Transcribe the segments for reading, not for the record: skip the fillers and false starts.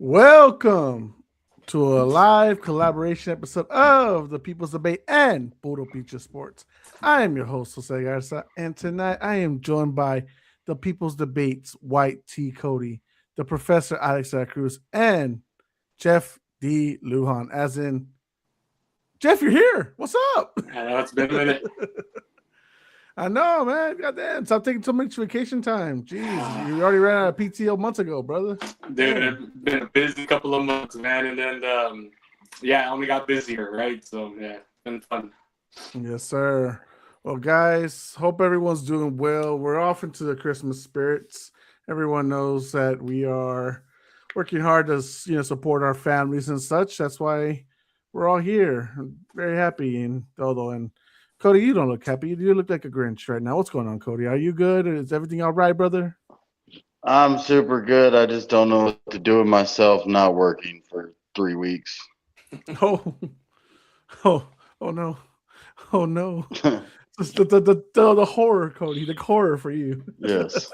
Welcome to a live collaboration episode of the People's Debate and Puro Pinche Sports. I am your host, Jose Garza, and tonight I am joined by the People's Debate's White T. Cody, the Professor Alex de la Cruz, and Jeff D. Lujan. As in, Jeff, you're here. What's up? I know it's been a minute. I know, man. Goddamn. Stop taking so much vacation time. Jeez, you already ran out of PTO months ago, brother. Dude, it's been a busy couple of months, man. And then, I only got busier, right? So, yeah, it's been fun. Yes, sir. Well, guys, hope everyone's doing well. We're off into the Christmas spirits. Everyone knows that we are working hard to, support our families and such. That's why we're all here. I'm very happy and todo. And Cody, you don't look happy. You look like a Grinch right now. What's going on, Cody? Are you good? Is everything all right, brother? I'm super good. I just don't know what to do with myself not working for 3 weeks. Oh, oh no. Oh no. The horror, Cody. The horror for you. Yes.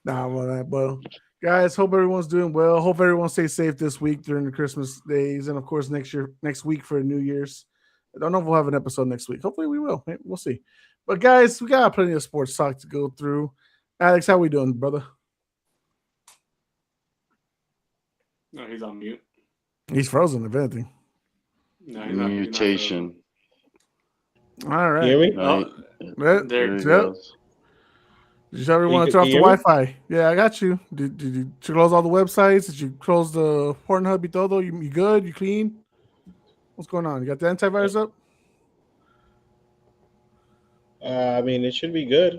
Well, guys, hope everyone's doing well. Hope everyone stays safe this week during the Christmas days, and of course next week for New Year's. I don't know if we'll have an episode next week. Hopefully we will. We'll see. But guys, we got plenty of sports talk to go through. Alex, how we doing, brother? No, he's on mute. He's frozen, if anything. No, Mutation. All right. Hear me? There he Yep. goes. Did you everyone turn off the Wi-Fi? Yeah, I got you. Did you close all the websites? Did you close the Pornhub y todo? You good? You clean? What's going on? You got the antivirus up? It should be good.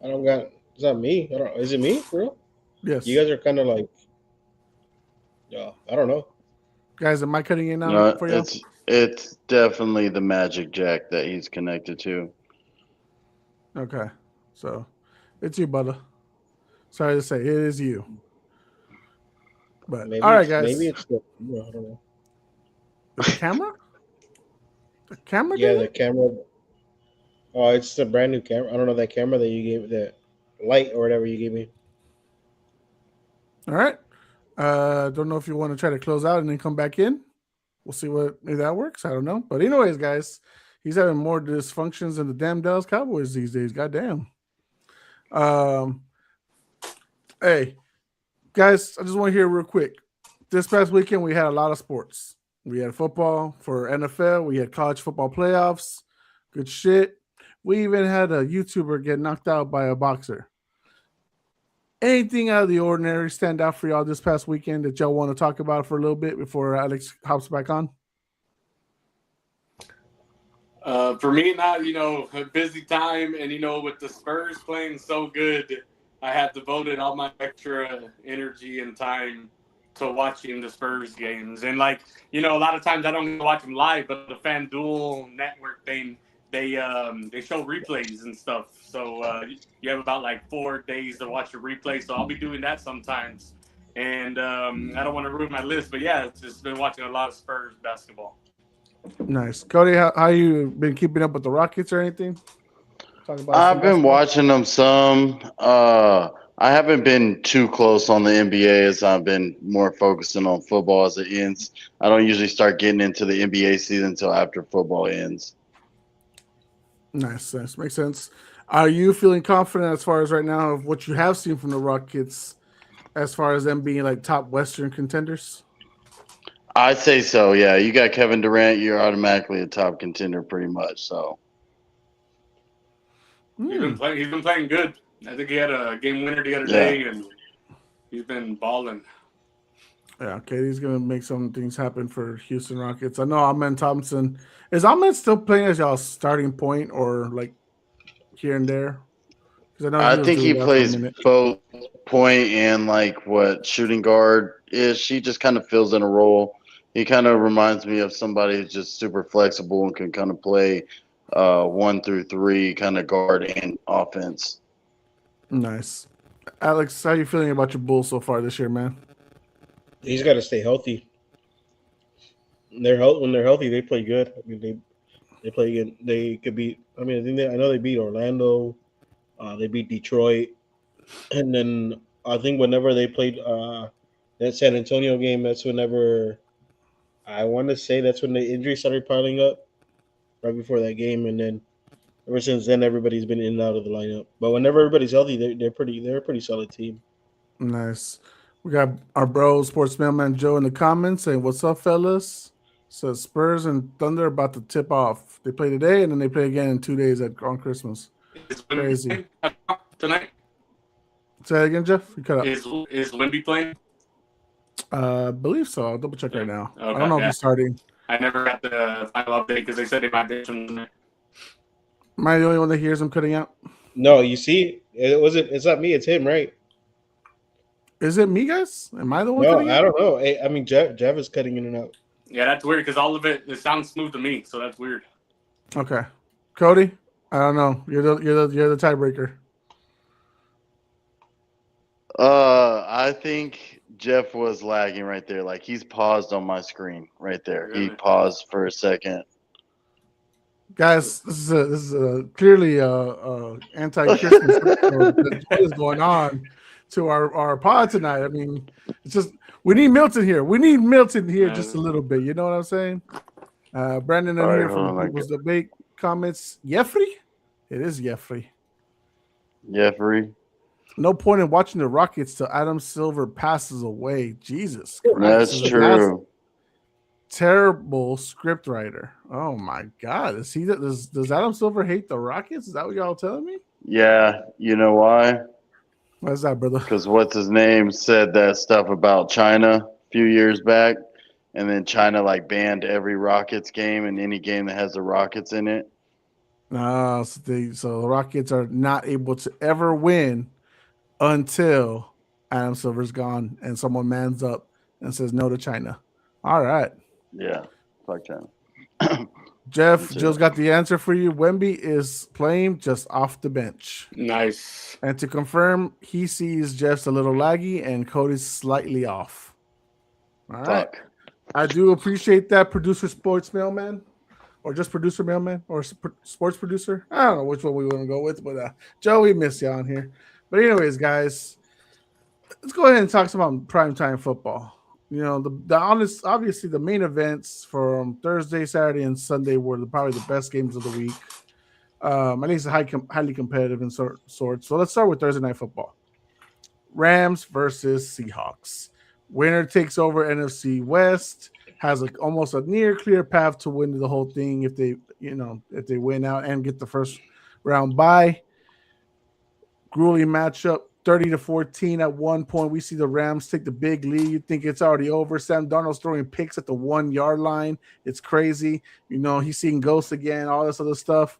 I don't got. Is that me? I don't. Is it me, for real? Yes. You guys are kind of like. Yeah, I don't know. Guys, am I cutting in now No, for you? it's definitely the Magic Jack that he's connected to. Okay. So, it's you, brother. Sorry to say, it is you. But, all right, guys. Maybe it's the. I don't know. The camera? The camera? Yeah, the camera. Oh, it's the brand new camera. I don't know that camera that you gave, the light or whatever you gave me. All right. Don't know if you want to try to close out and then come back in. We'll see if that works. I don't know. But anyways, guys, he's having more dysfunctions than the damn Dallas Cowboys these days. Goddamn. Hey, guys, I just want to hear real quick. This past weekend, we had a lot of sports. We had football for NFL. We had college football playoffs. Good shit. We even had a YouTuber get knocked out by a boxer. Anything out of the ordinary stand out for y'all this past weekend that y'all want to talk about for a little bit before Alex hops back on? For me, not a busy time, and with the Spurs playing so good, I had devoted all my extra energy and time to watching the Spurs games. And a lot of times I don't watch them live, but the FanDuel network thing, they show replays and stuff. So you have about 4 days to watch a replay. So I'll be doing that sometimes. And I don't want to ruin my list, but yeah, it's just been watching a lot of Spurs basketball. Nice. Cody, how you been keeping up with the Rockets or anything? I've been watching them some. I haven't been too close on the NBA as I've been more focusing on football as it ends. I don't usually start getting into the NBA season until after football ends. Nice. Makes sense. Are you feeling confident as far as right now of what you have seen from the Rockets as far as them being top Western contenders? I'd say so, yeah. You got Kevin Durant, you're automatically a top contender pretty much, so. He's been playing good. I think he had a game winner the other day, and he's been balling. Yeah, okay, he's gonna make some things happen for Houston Rockets. I know Ahmed Thompson. Is Ahmed still playing as y'all's starting point or here and there? I think he plays both point and what shooting guard is. He just kind of fills in a role. He kind of reminds me of somebody who's just super flexible and can kind of play 1 through 3 kind of guard and offense. Nice. Alex, how you feeling about your Bulls so far this year, man? He's got to stay healthy. When they're healthy, they play good. They play good. They could beat. I know they beat Orlando. They beat Detroit, and then I think whenever they played That San Antonio game, that's whenever I want to say that's when the injuries started piling up right before that game, and then ever since then everybody's been in and out of the lineup. But whenever everybody's healthy, they're a pretty solid team. Nice. We got our bro, sports mailman Joe, in the comments saying, "What's up, fellas?" Says Spurs and Thunder about to tip off. They play today and then they play again in 2 days on Christmas. Is Crazy. Wemby tonight? Say that again, Jeff. You cut up. Is Wemby playing? I believe so. I'll double check right now. Okay, I don't know if he's starting. I never got the final update because they said they might ditch him. Am I the only one that hears him cutting out? No, you see, it's not me, it's him, right? Is it me, guys? Am I the one? No, I don't know. I mean, Jeff is cutting in and out. Yeah, that's weird because all of it sounds smooth to me, so that's weird. Okay, Cody. I don't know. You're the tiebreaker. I think Jeff was lagging right there. Like he's paused on my screen right there. He paused for a second. Guys, this is clearly anti-Christmas. What is going on to our pod tonight? I mean, it's just we need Milton here. We need Milton here just a little bit. You know what I'm saying? Brandon in here from People's Debate comments. Jeffrey? It is Jeffrey. Jeffrey. No point in watching the Rockets till Adam Silver passes away. Jesus Christ. That's true. Terrible script writer. Oh my God. Is he does Adam Silver hate the Rockets? Is that what y'all telling me? Yeah, you know why? Why is that, brother? Because what's his name said that stuff about China a few years back, and then China like banned every Rockets game and any game that has the Rockets in it. So the Rockets are not able to ever win until Adam Silver's gone and someone mans up and says no to China. All right. Yeah, fuck China. Jeff, Joe's got the answer for you. Wemby is playing just off the bench. Nice. And to confirm, he sees Jeff's a little laggy and Cody's slightly off. All right. Fuck. I do appreciate that, producer sports mailman, or just producer mailman, or sports producer. I don't know which one we want to go with, but Joe, we miss you on here. But anyways, guys, let's go ahead and talk about primetime football. You know, obviously the main events from Thursday, Saturday, and Sunday were probably the best games of the week. At least highly competitive in sorts. So let's start with Thursday Night Football. Rams versus Seahawks. Winner takes over NFC West. Has almost a near clear path to win the whole thing if they win out and get the first round bye. Grueling matchup. 30-14 at one point. We see the Rams take the big lead. You think it's already over. Sam Darnold's throwing picks at the 1 yard line. It's crazy. You know, he's seeing ghosts again, all this other stuff.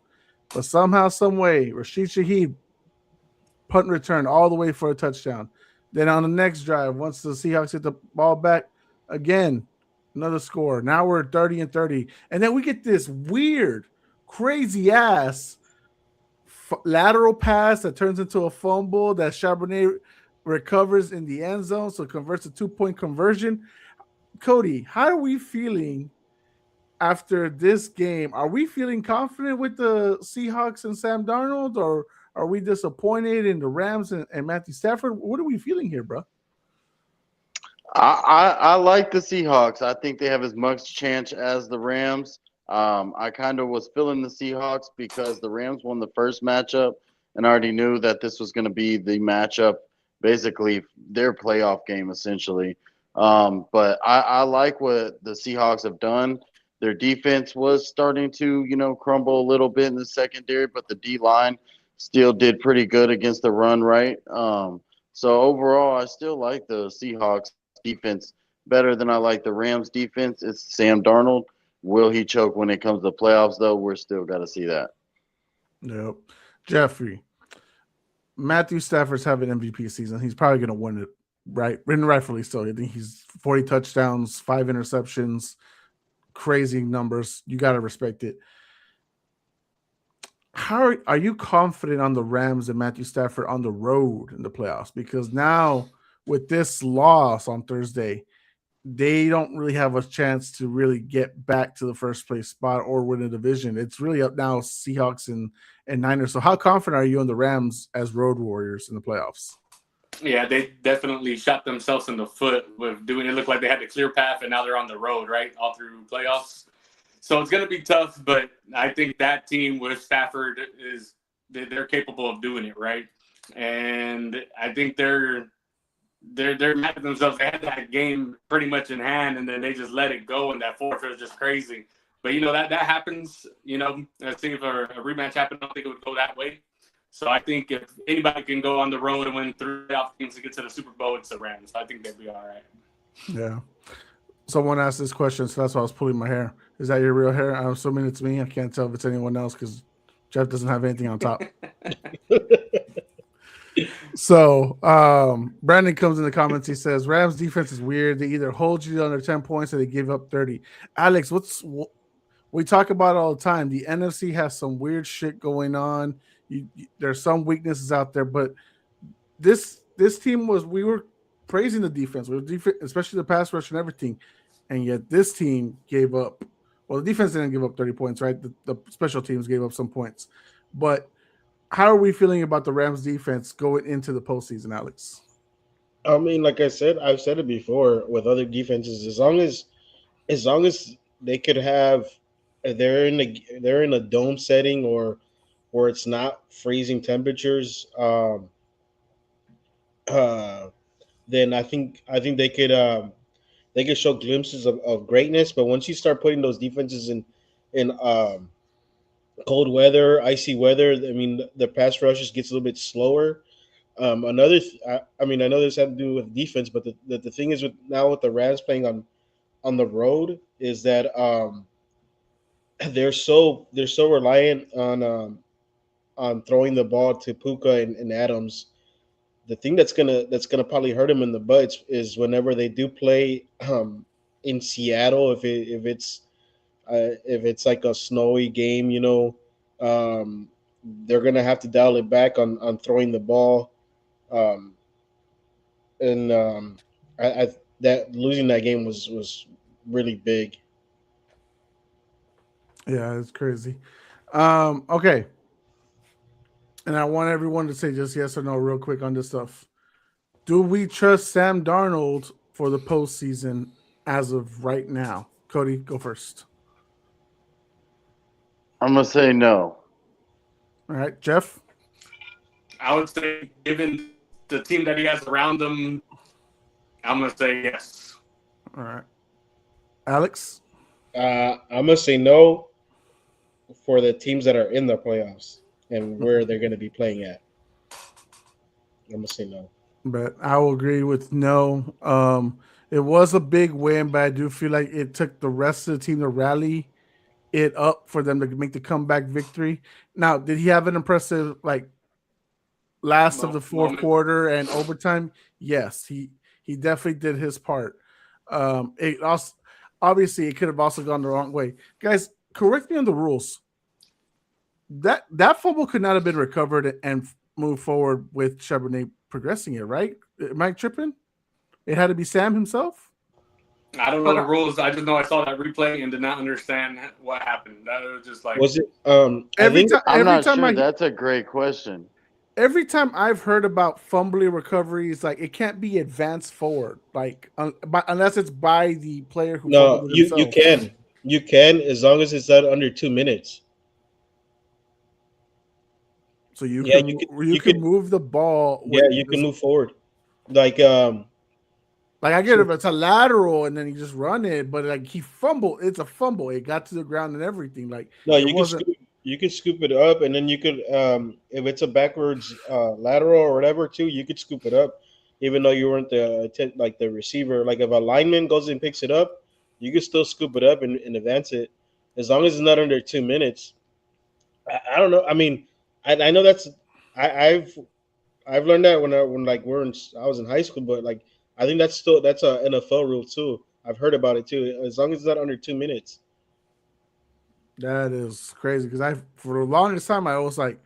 But somehow, some way, Rashid Shaheed punt return all the way for a touchdown. Then on the next drive, once the Seahawks hit the ball back, again, another score. Now we're 30-30. And then we get this weird, crazy ass lateral pass that turns into a fumble that Charbonnet recovers in the end zone, so converts a 2-point conversion. Cody, how are we feeling after this game? Are we feeling confident with the Seahawks and Sam Darnold, or are we disappointed in the Rams and Matthew Stafford? What are we feeling here, bro? I like the Seahawks. I think they have as much chance as the Rams. I kind of was feeling the Seahawks because the Rams won the first matchup and I already knew that this was going to be the matchup, basically their playoff game essentially. But I like what the Seahawks have done. Their defense was starting to, crumble a little bit in the secondary, but the D-line still did pretty good against the run, right? So overall, I still like the Seahawks defense better than I like the Rams defense. It's Sam Darnold. Will he choke when it comes to playoffs, though? We're still got to see that. Yep. Jeffrey, Matthew Stafford's having an MVP season. He's probably going to win it, right? And rightfully so. I think he's 40 touchdowns, 5 interceptions, crazy numbers. You got to respect it. How are you confident on the Rams and Matthew Stafford on the road in the playoffs? Because now with this loss on Thursday, they don't really have a chance to really get back to the first place spot or win a division. It's really up now Seahawks and Niners. So how confident are you on the Rams as road warriors in the playoffs? Yeah, they definitely shot themselves in the foot with doing it. Looked like they had the clear path, and now they're on the road, right, all through playoffs. So it's going to be tough, but I think that team with Stafford they're capable of doing it, right? And I think they're mad at themselves. They had that game pretty much in hand, and then they just let it go, and that fourth was just crazy. But that happens. Let's see if a rematch happened. I don't think it would go that way. So I think if anybody can go on the road and win 3 playoff games to get to the Super Bowl, it's the Rams. I think they'd be all right. Yeah. Someone asked this question, so that's why I was pulling my hair. Is that your real hair? I'm assuming it's me. I can't tell if it's anyone else because Jeff doesn't have anything on top. So Brandon comes in the comments. He says, Rams defense is weird. They either hold you under 10 points or they give up 30. Alex, we talk about it all the time. The NFC has some weird shit going on. There's some weaknesses out there, but this team we were praising the defense. Especially the pass rush and everything. And yet this team gave up. Well, the defense didn't give up 30 points, right? The special teams gave up some points. But how are we feeling about the Rams defense going into the postseason, Alex? I mean, like I said, I've said it before with other defenses. As long as they could have, they're in a dome setting or where it's not freezing temperatures, then I think they could show glimpses of greatness. But once you start putting those defenses in cold weather, icy weather, I mean, the pass rush just gets a little bit slower. I know this had to do with defense, but the thing is with the Rams playing on the road is that they're so reliant on throwing the ball to Puka and Adams. The thing that's gonna probably hurt them in the butt is whenever they do play in Seattle, if it's like a snowy game, they're gonna have to dial it back on throwing the ball. And I that losing that game was really big. Yeah, it's crazy. Okay. And I want everyone to say just yes or no real quick on this stuff. Do we trust Sam Darnold for the postseason as of right now? Cody, go first. I'm going to say no. All right, Jeff? I would say, given the team that he has around him, I'm going to say yes. All right. Alex? I'm going to say no for the teams that are in the playoffs and where they're going to be playing at. I'm going to say no. But I will agree with no. It was a big win, but I do feel like it took the rest of the team to rally it up for them to make the comeback victory. Now, did he have an impressive last of the fourth quarter and overtime? Yes, he definitely did his part. It also obviously it could have also gone the wrong way. Guys, correct me on the rules. That fumble could not have been recovered and moved forward with Charbonnet progressing it, right? Am I tripping? It had to be Sam himself? I don't know the rules. I just know I saw that replay and did not understand what happened. That was just like, was it? I'm not sure. That's a great question. Every time I've heard about fumbling recoveries, like it can't be advanced forward, like unless it's by the player who. No, you can as long as it's not under 2 minutes. So you can move the ball. Yeah, you can move forward. Like I get it if it's a lateral and then you just run it, but like he fumbled, it's a fumble. It got to the ground and everything. Like no, you could scoop it up, and then you could if it's a backwards lateral or whatever too, you could scoop it up, even though you weren't the receiver. Like if a lineman goes and picks it up, you can still scoop it up and advance it, as long as it's not under 2 minutes. I don't know. I mean, I know that's I've learned that when I was in high school, but like I think that's a NFL rule too. I've heard about it too. As long as it's not under 2 minutes. That is crazy because for the longest time I was like,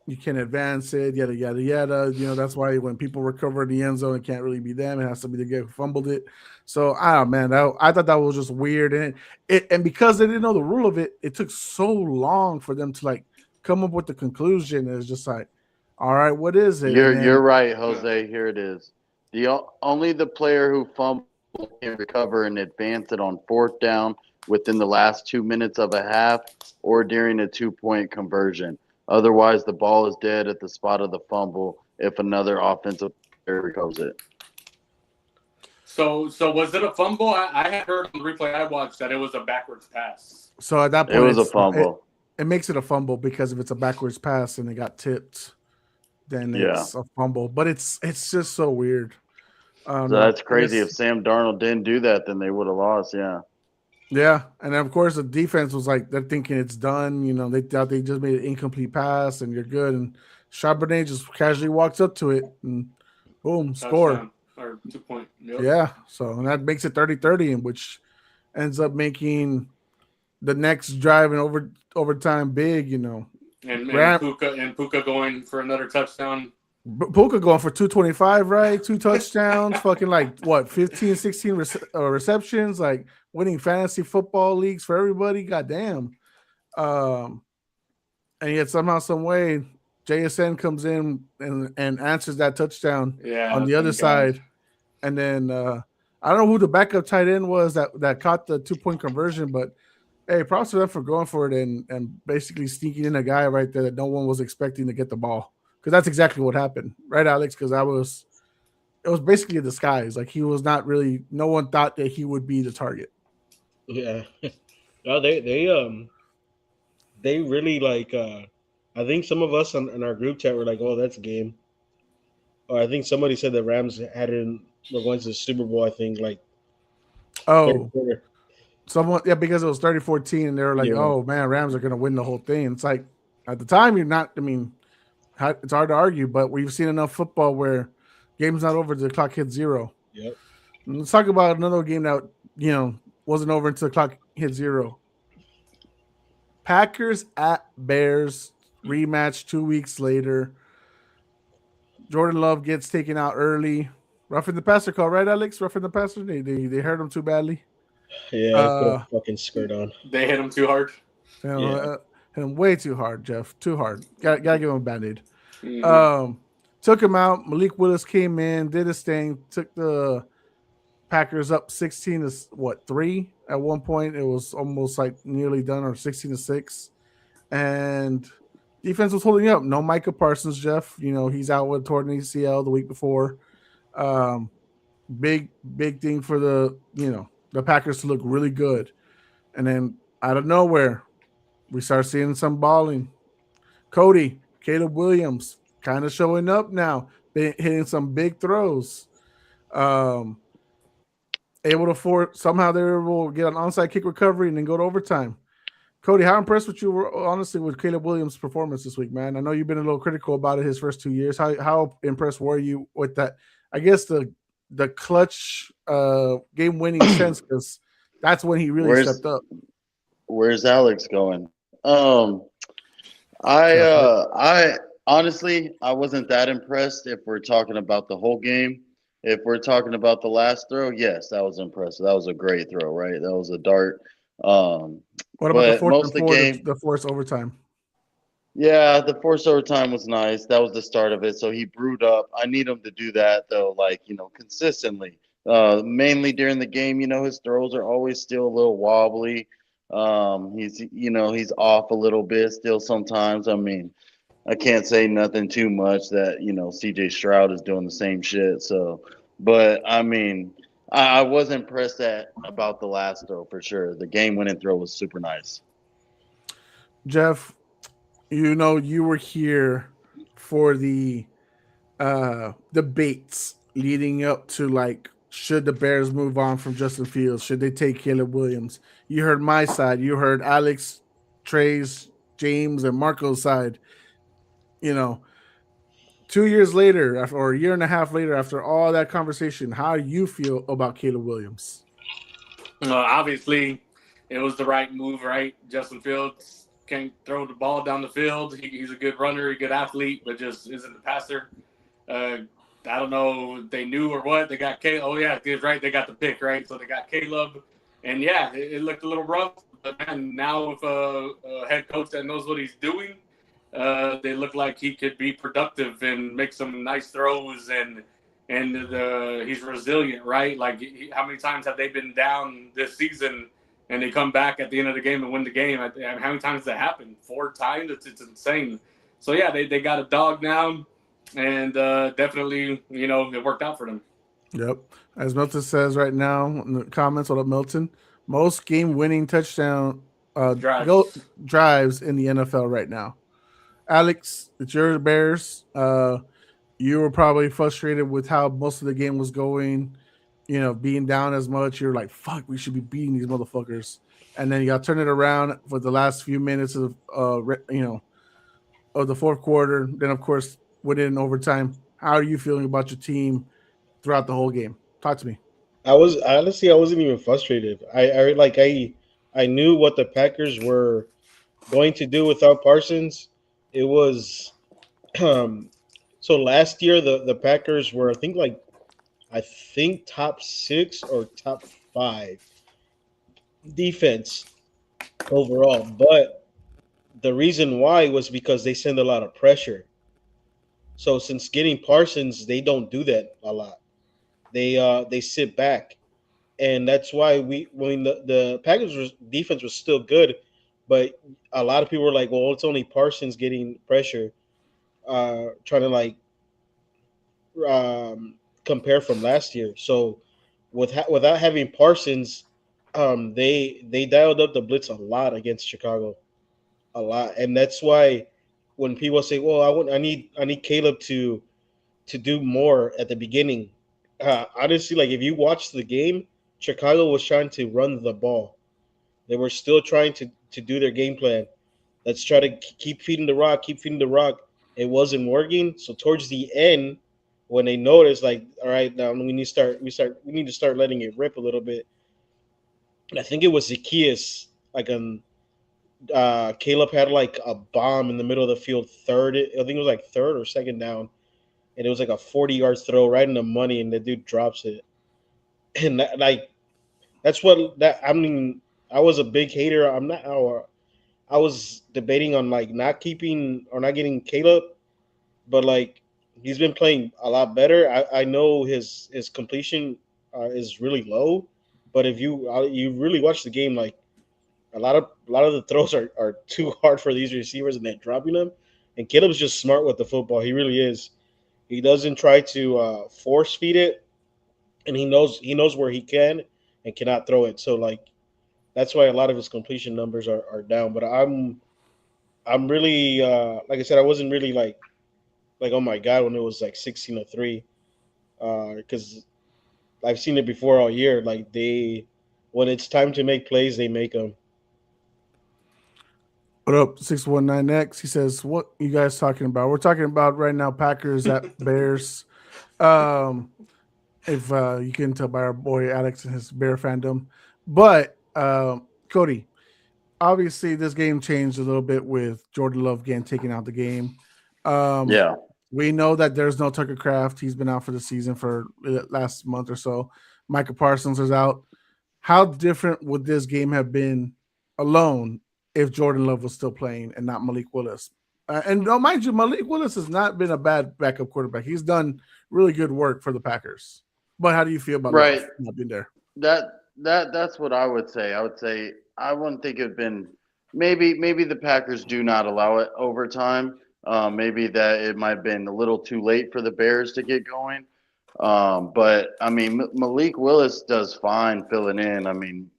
you can advance it, yada yada yada. That's why when people recover in the end zone, it can't really be them. It has to be the guy who fumbled it. So I thought that was just weird, and because they didn't know the rule of it, it took so long for them to come up with the conclusion. It's just like, All right, what is it? You're right, Jose. Here it is. Only the player who fumbled can recover and advance it on fourth down within the last 2 minutes of a half or during a 2-point conversion. Otherwise, the ball is dead at the spot of the fumble if another offensive player recovers it. So was it a fumble? I had heard on the replay I watched that it was a backwards pass. So at that point, it was a fumble. It makes it a fumble because if it's a backwards pass and it got tipped, then it's a fumble. But it's just so weird. So that's crazy. If Sam Darnold didn't do that, then they would have lost. Yeah. Yeah, and then of course the defense was like they're thinking it's done. You know, they thought they just made an incomplete pass and you're good. And Charbonnet just casually walks up to it and boom, score. Or 2 point. Yep. Yeah, so and that makes it 30-30, which ends up making the next drive and overtime big. You know, and Puka going for another touchdown. Puka going for 225, right? 2 touchdowns, fucking like what, 15, 16 receptions, like winning fantasy football leagues for everybody. Goddamn. And yet somehow, some way, JSN comes in and answers that touchdown on the other side. And then I don't know who the backup tight end was that caught the 2-point conversion, but hey, props to them for going for it and basically sneaking in a guy right there that no one was expecting to get the ball. Because that's exactly what happened, right, Alex? Because it was basically a disguise. Like he was not really. No one thought that he would be the target. Yeah, no, they really like. I think some of us in our group chat were like, "Oh, that's a game." Or I think somebody said the Rams were going to the Super Bowl. I think like. Oh. Someone, because it was 30-14, and they were like, "Oh man, Rams are going to win the whole thing." It's like at the time you're not. I mean. It's hard to argue, but we've seen enough football where game's not over until the clock hits 0. Yep. And let's talk about another game that wasn't over until the clock hit 0. Packers at Bears rematch 2 weeks later. Jordan Love gets taken out early. Roughing the passer call, right, Alex? Roughing the passer. They hurt him too badly. Yeah, put a fucking skirt on. They hit him too hard. Hit him way too hard, Jeff. Too hard. Gotta give him a band-aid. Mm-hmm. Took him out. Malik Willis came in, did his thing, took the Packers up 16-3 at one point. It was almost like nearly done, or 16-6. And defense was holding up. No Micah Parsons, Jeff. He's out with torn ACL the week before. Big thing for the Packers to look really good. And then out of nowhere, we start seeing some balling. Caleb Williams kind of showing up now, hitting some big throws. Able to somehow they were able to get an onside kick recovery and then go to overtime. Cody, how impressed with you were honestly with Caleb Williams' performance this week, man? I know you've been a little critical about it his first 2 years. How impressed were you with that? I guess the clutch game-winning sense, because that's when he really stepped up. Where's Alex going? I honestly, I wasn't that impressed if we're talking about the whole game. If we're talking about the last throw, yes, that was impressive. That was a great throw, right? That was a dart. What about the forced overtime? Yeah, the forced overtime was nice. That was the start of it. So he brewed up. I need him to do that though, consistently. Mainly during the game, his throws are always still a little wobbly. He's off a little bit still sometimes. I mean, I can't say nothing too much that, CJ Stroud is doing the same shit. So, but I mean, I was impressed about the last throw for sure. The game-winning throw was super nice. Jeff, you were here for the debates leading up to should the Bears move on from Justin Fields? Should they take Caleb Williams? You heard my side. You heard Alex, Trey's, James, and Marco's side. 2 years later, or a year and a half later, after all that conversation, how do you feel about Caleb Williams? Obviously, it was the right move, right? Justin Fields can't throw the ball down the field. He's a good runner, a good athlete, but just isn't the passer. I don't know if they knew or what. They got Caleb. Oh, yeah, it's right. They got the pick, right? So they got Caleb. And, it looked a little rough. But, man, now with a head coach that knows what he's doing, they look like he could be productive and make some nice throws, and he's resilient, right? Like, how many times have they been down this season and they come back at the end of the game and win the game? How many times does that happen? 4 times? It's insane. So, yeah, they got a dog now, and definitely, it worked out for them. Yep. As Milton says right now in the comments, what up, Milton? Most game-winning touchdown drives in the NFL right now. Alex, it's your Bears. You were probably frustrated with how most of the game was going, being down as much. You're like, fuck, we should be beating these motherfuckers. And then you got to turn it around for the last few minutes of, of the fourth quarter. Then, of course, win it in overtime. How are you feeling about your team throughout the whole game? Talk to me. I wasn't even frustrated. I knew what the Packers were going to do without Parsons. It was so last year the Packers were I think top 6 or top 5 defense overall, but the reason why was because they send a lot of pressure. So since getting Parsons, they don't do that a lot. They sit back, and that's why the Packers defense was still good, but a lot of people were like, well, it's only Parsons getting pressure, trying to compare from last year. So without having Parsons, they dialed up the blitz a lot against Chicago, a lot, and that's why when people say, well, I need Caleb to do more at the beginning. Honestly, like if you watch the game, Chicago was trying to run the ball. They were still trying to do their game plan. Let's try to keep feeding the rock, keep feeding the rock. It wasn't working. So towards the end, when they noticed, like, all right, now we need to start letting it rip a little bit. And I think it was Zacchaeus, Caleb had like a bomb in the middle of the field, I think it was like third or second down, and it was like a 40-yard throw right in the money, and the dude drops it. And that's what that. I mean, I was a big hater. I was debating on like not keeping or not getting Caleb, but like he's been playing a lot better. I know his completion is really low, but if you really watch the game, like a lot of the throws are too hard for these receivers, and they're dropping them. And Caleb's just smart with the football. He really is. He doesn't try to force feed it, and he knows where he can and cannot throw it. So like that's why a lot of his completion numbers are down. But I'm really like I said, I wasn't really like oh my god when it was like 16-3 because I've seen it before all year. Like when it's time to make plays, they make them. What up, 619X? He says, what you guys talking about? We're talking about right now Packers at Bears. If you can tell by our boy Alex and his Bear fandom. But, Cody, obviously this game changed a little bit with Jordan Love getting taken out the game. Yeah. We know that there's no Tucker Kraft. He's been out for the season for the last month or so. Micah Parsons is out. How different would this game have been alone if Jordan Love was still playing and not Malik Willis? And mind you, Malik Willis has not been a bad backup quarterback. He's done really good work for the Packers. But how do you feel about Love not being there? That's what I would say. I would say I wouldn't think it'd been maybe the Packers do not allow it overtime. Maybe that it might have been a little too late for the Bears to get going. But I mean, Malik Willis does fine filling in. I mean,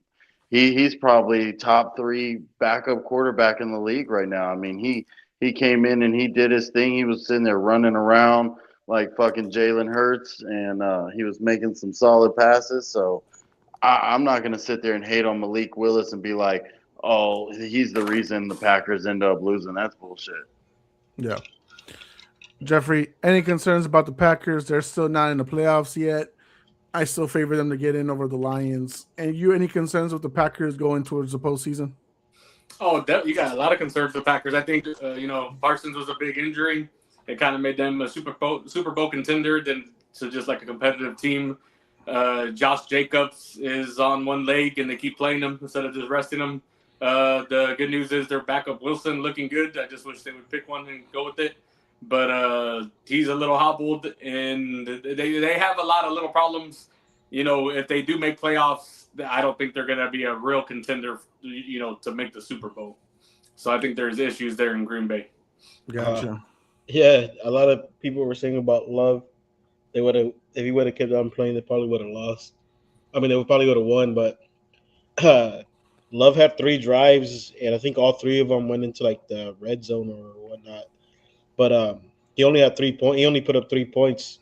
he's probably top 3 backup quarterback in the league right now. I mean, he came in and he did his thing. He was sitting there running around like fucking Jalen Hurts, and he was making some solid passes. So I'm not going to sit there and hate on Malik Willis and be like, oh, he's the reason the Packers end up losing. That's bullshit. Yeah. Jeffrey, any concerns about the Packers? They're still not in the playoffs yet. I still favor them to get in over the Lions. And you, any concerns with the Packers going towards the postseason? Oh, you got a lot of concerns for the Packers. I think, Parsons was a big injury. It kind of made them a Super Bowl contender than to just like a competitive team. Josh Jacobs is on one leg, and they keep playing him instead of just resting him. The good news is their backup Wilson looking good. I just wish they would pick one and go with it. But he's a little hobbled, and they have a lot of little problems. If they do make playoffs, I don't think they're going to be a real contender, to make the Super Bowl. So I think there's issues there in Green Bay. Gotcha. Yeah, a lot of people were saying about Love. They would have, if he would have kept on playing, they probably would have lost. I mean, they probably would have won, but Love had 3 drives, and I think all 3 of them went into like the red zone or whatnot. But he only had 3 points. He only put up 3 points.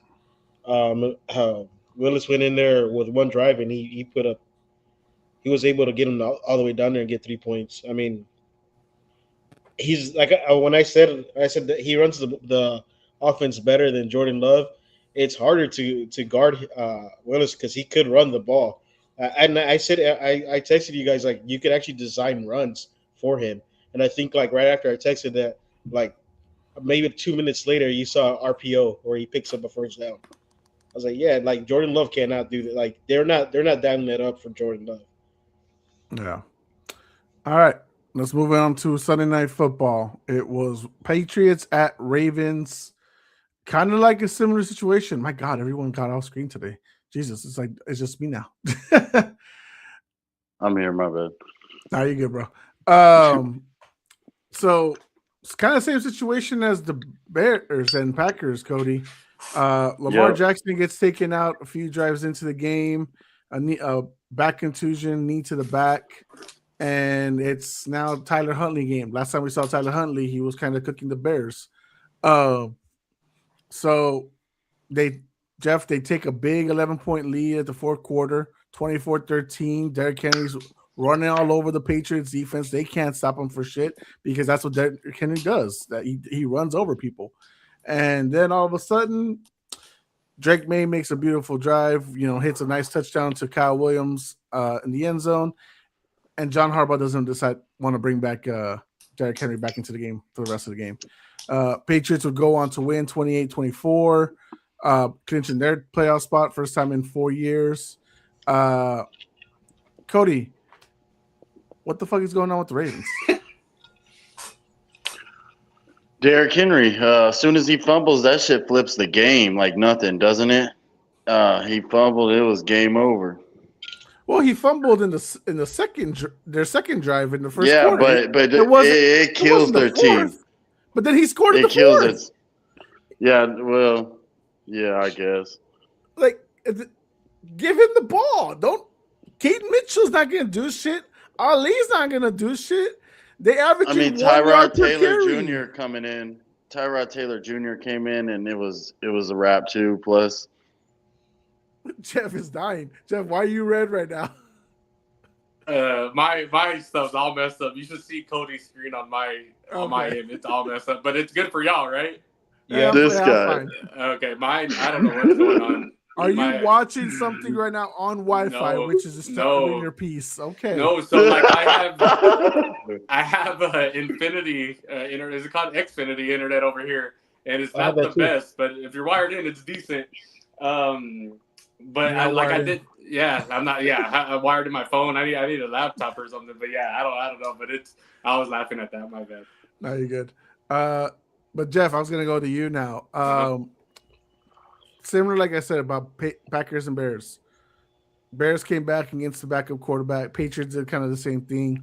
Willis went in there with 1 drive, and he was able to get him all the way down there and get 3 points. I mean, he's like, when I said that he runs the offense better than Jordan Love. It's harder to guard Willis because he could run the ball. And I said, I texted you guys, like, you could actually design runs for him. And I think, like, right after I texted that, like, maybe 2 minutes later, you saw RPO where he picks up a first down. I was like, yeah, like, Jordan Love cannot do that. Like, they're not dialing that up for Jordan Love. Yeah. All right. Let's move on to Sunday Night Football. It was Patriots at Ravens. Kind of like a similar situation. My God, everyone got off screen today. Jesus, it's just me now. I'm here, my bad. Nah, you good, bro. So it's kind of the same situation as the Bears and Packers, Cody. Lamar Jackson gets taken out a few drives into the game, a back contusion, knee to the back, and it's now Tyler Huntley game. Last time we saw Tyler Huntley, he was kind of cooking the Bears. So they take a big 11-point lead at the fourth quarter, 24-13. Derrick Henry's running all over the Patriots defense. They can't stop him for shit because that's what Derrick Henry does. That he runs over people. And then all of a sudden, Drake May makes a beautiful drive, hits a nice touchdown to Kyle Williams in the end zone. And John Harbaugh doesn't want to bring back Derrick Henry back into the game for the rest of the game. Patriots would go on to win 28-24, clinching their playoff spot, first time in 4 years. Cody, what the fuck is going on with the Ravens? Derrick Henry, as soon as he fumbles, that shit flips the game like nothing, doesn't it? He fumbled, it was game over. Well, he fumbled in their second drive in the first quarter. Yeah, but it kills their team. But then he scored in the fourth. Yeah, well, yeah, I guess. Like, give him the ball. Keaton Mitchell's not gonna do shit. Ali's not gonna do shit. They average. Tyrod Taylor Jr. coming in. Tyrod Taylor Jr. came in, and it was a wrap too. Plus, Jeff is dying. Jeff, why are you red right now? My stuff's all messed up. You should see Cody's screen on my end. It's all messed up, but it's good for y'all, right? Yeah, this guy. Okay, mine. I don't know what's going on. Are you watching something right now on Wi-Fi, which is disturbing your piece? Okay. No, so like I have Infinity internet. Is it called Xfinity internet over here? And it's not the best, but if you're wired in, it's decent. But I did. Yeah, I'm not. Yeah, I wired in my phone. I need a laptop or something. But yeah, I don't know. But I was laughing at that. My bad. No, you're good. But Jeff, I was gonna go to you now. Similar, like I said, about Packers and Bears. Bears came back against the backup quarterback. Patriots did kind of the same thing.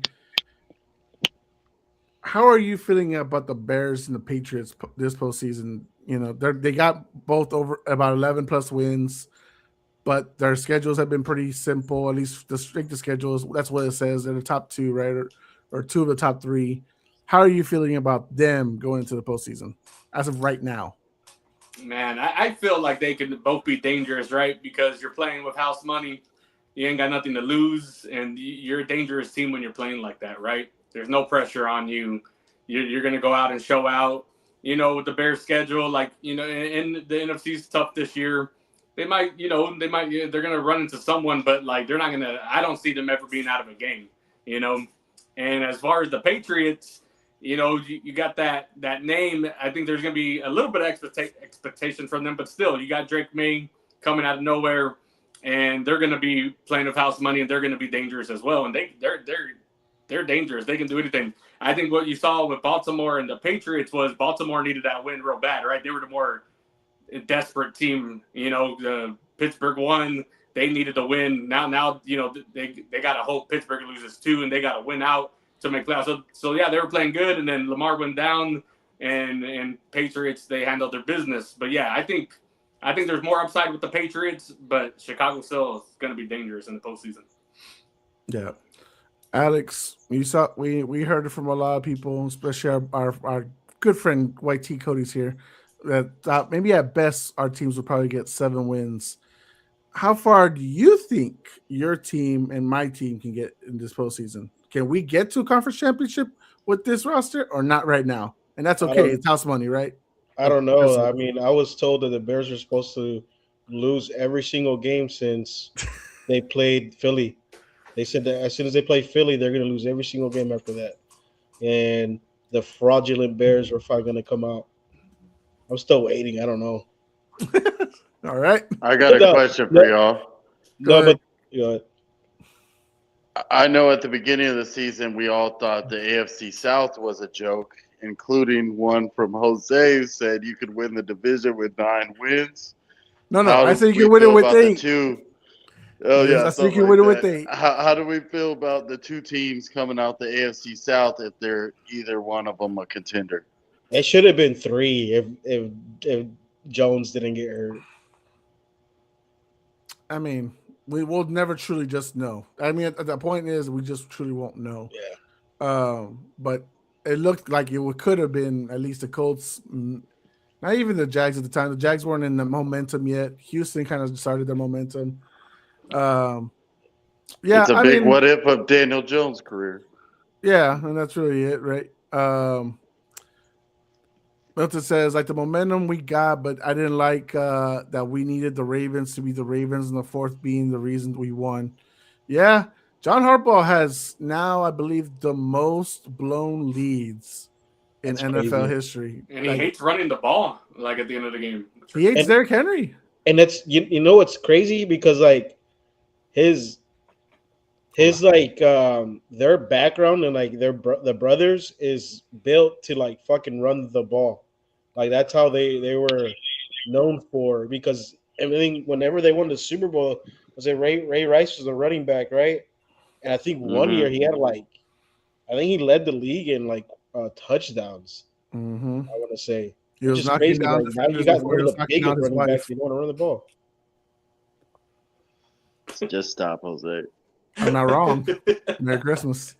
How are you feeling about the Bears and the Patriots this postseason? They got both over about 11 plus wins, but their schedules have been pretty simple. At least the strength of schedules, that's what it says. They're the top 2, right, or 2 of the top 3. How are you feeling about them going into the postseason as of right now? Man, I feel like they could both be dangerous, right? Because you're playing with house money. You ain't got nothing to lose, and you're a dangerous team when you're playing like that, right? There's no pressure on you. You're going to go out and show out. With the Bears schedule, like, and the NFC's tough this year. They're going to run into someone, but, like, they're not going to – I don't see them ever being out of a game, And as far as the Patriots – you got that name. I think there's going to be a little bit of expectation from them, but still, you got Drake May coming out of nowhere, and they're going to be playing with house money, and they're going to be dangerous as well. And they're they're dangerous. They can do anything. I think what you saw with Baltimore and the Patriots was Baltimore needed that win real bad, right? They were the more desperate team. The Pittsburgh won. They needed to win. Now they got to hope Pittsburgh loses too, and they got to win out to make playoffs. So yeah, they were playing good, and then Lamar went down, and Patriots, they handled their business. But yeah, I think there's more upside with the Patriots, but Chicago still is going to be dangerous in the postseason. Yeah. Alex, we heard it from a lot of people, especially our good friend White T Cody's here, that maybe at best our teams will probably get 7 wins. How far do you think your team and my team can get in this postseason? Can we get to a conference championship with this roster or not right now? And that's okay. It's house money, right? I don't know. I mean, I was told that the Bears were supposed to lose every single game since they played Philly. They said that as soon as they play Philly, they're going to lose every single game after that. And the fraudulent Bears were finally going to come out. I'm still waiting. I don't know. All right. I got a question for y'all. But I know at the beginning of the season, we all thought the AFC South was a joke, including one from Jose who said you could win the division with 9 wins. No, I think you can win it with 8. I think you win it with 8. How do we feel about the 2 teams coming out the AFC South if they're either one of them a contender? It should have been 3 if Jones didn't get hurt. I mean, we will never truly just know. I mean, the point is we just truly won't know. Yeah. But it looked like it could have been at least the Colts, not even the Jags at the time. The Jags weren't in the momentum yet. Houston kind of started their momentum. Yeah, it's a big what if of Daniel Jones' career. Yeah, and that's really it, right? Milton says, like, the momentum we got, but I didn't like that we needed the Ravens to be the Ravens and the 4th being the reason we won. Yeah, John Harbaugh has now, I believe, the most blown leads in NFL history. And he hates running the ball, like, at the end of the game. He hates Derrick Henry. And that's, you know what's crazy? Because, like, his like their background and like the brothers is built to like fucking run the ball. Like that's how they were known for, because everything whenever they won the Super Bowl, was it Ray Rice was the running back, right? And I think one year he had I think he led the league in like touchdowns. I want to say he was knocking down. Now you got one of the biggest running backs. You don't want to run the ball. Just stop, Jose. I'm not wrong. Merry Christmas.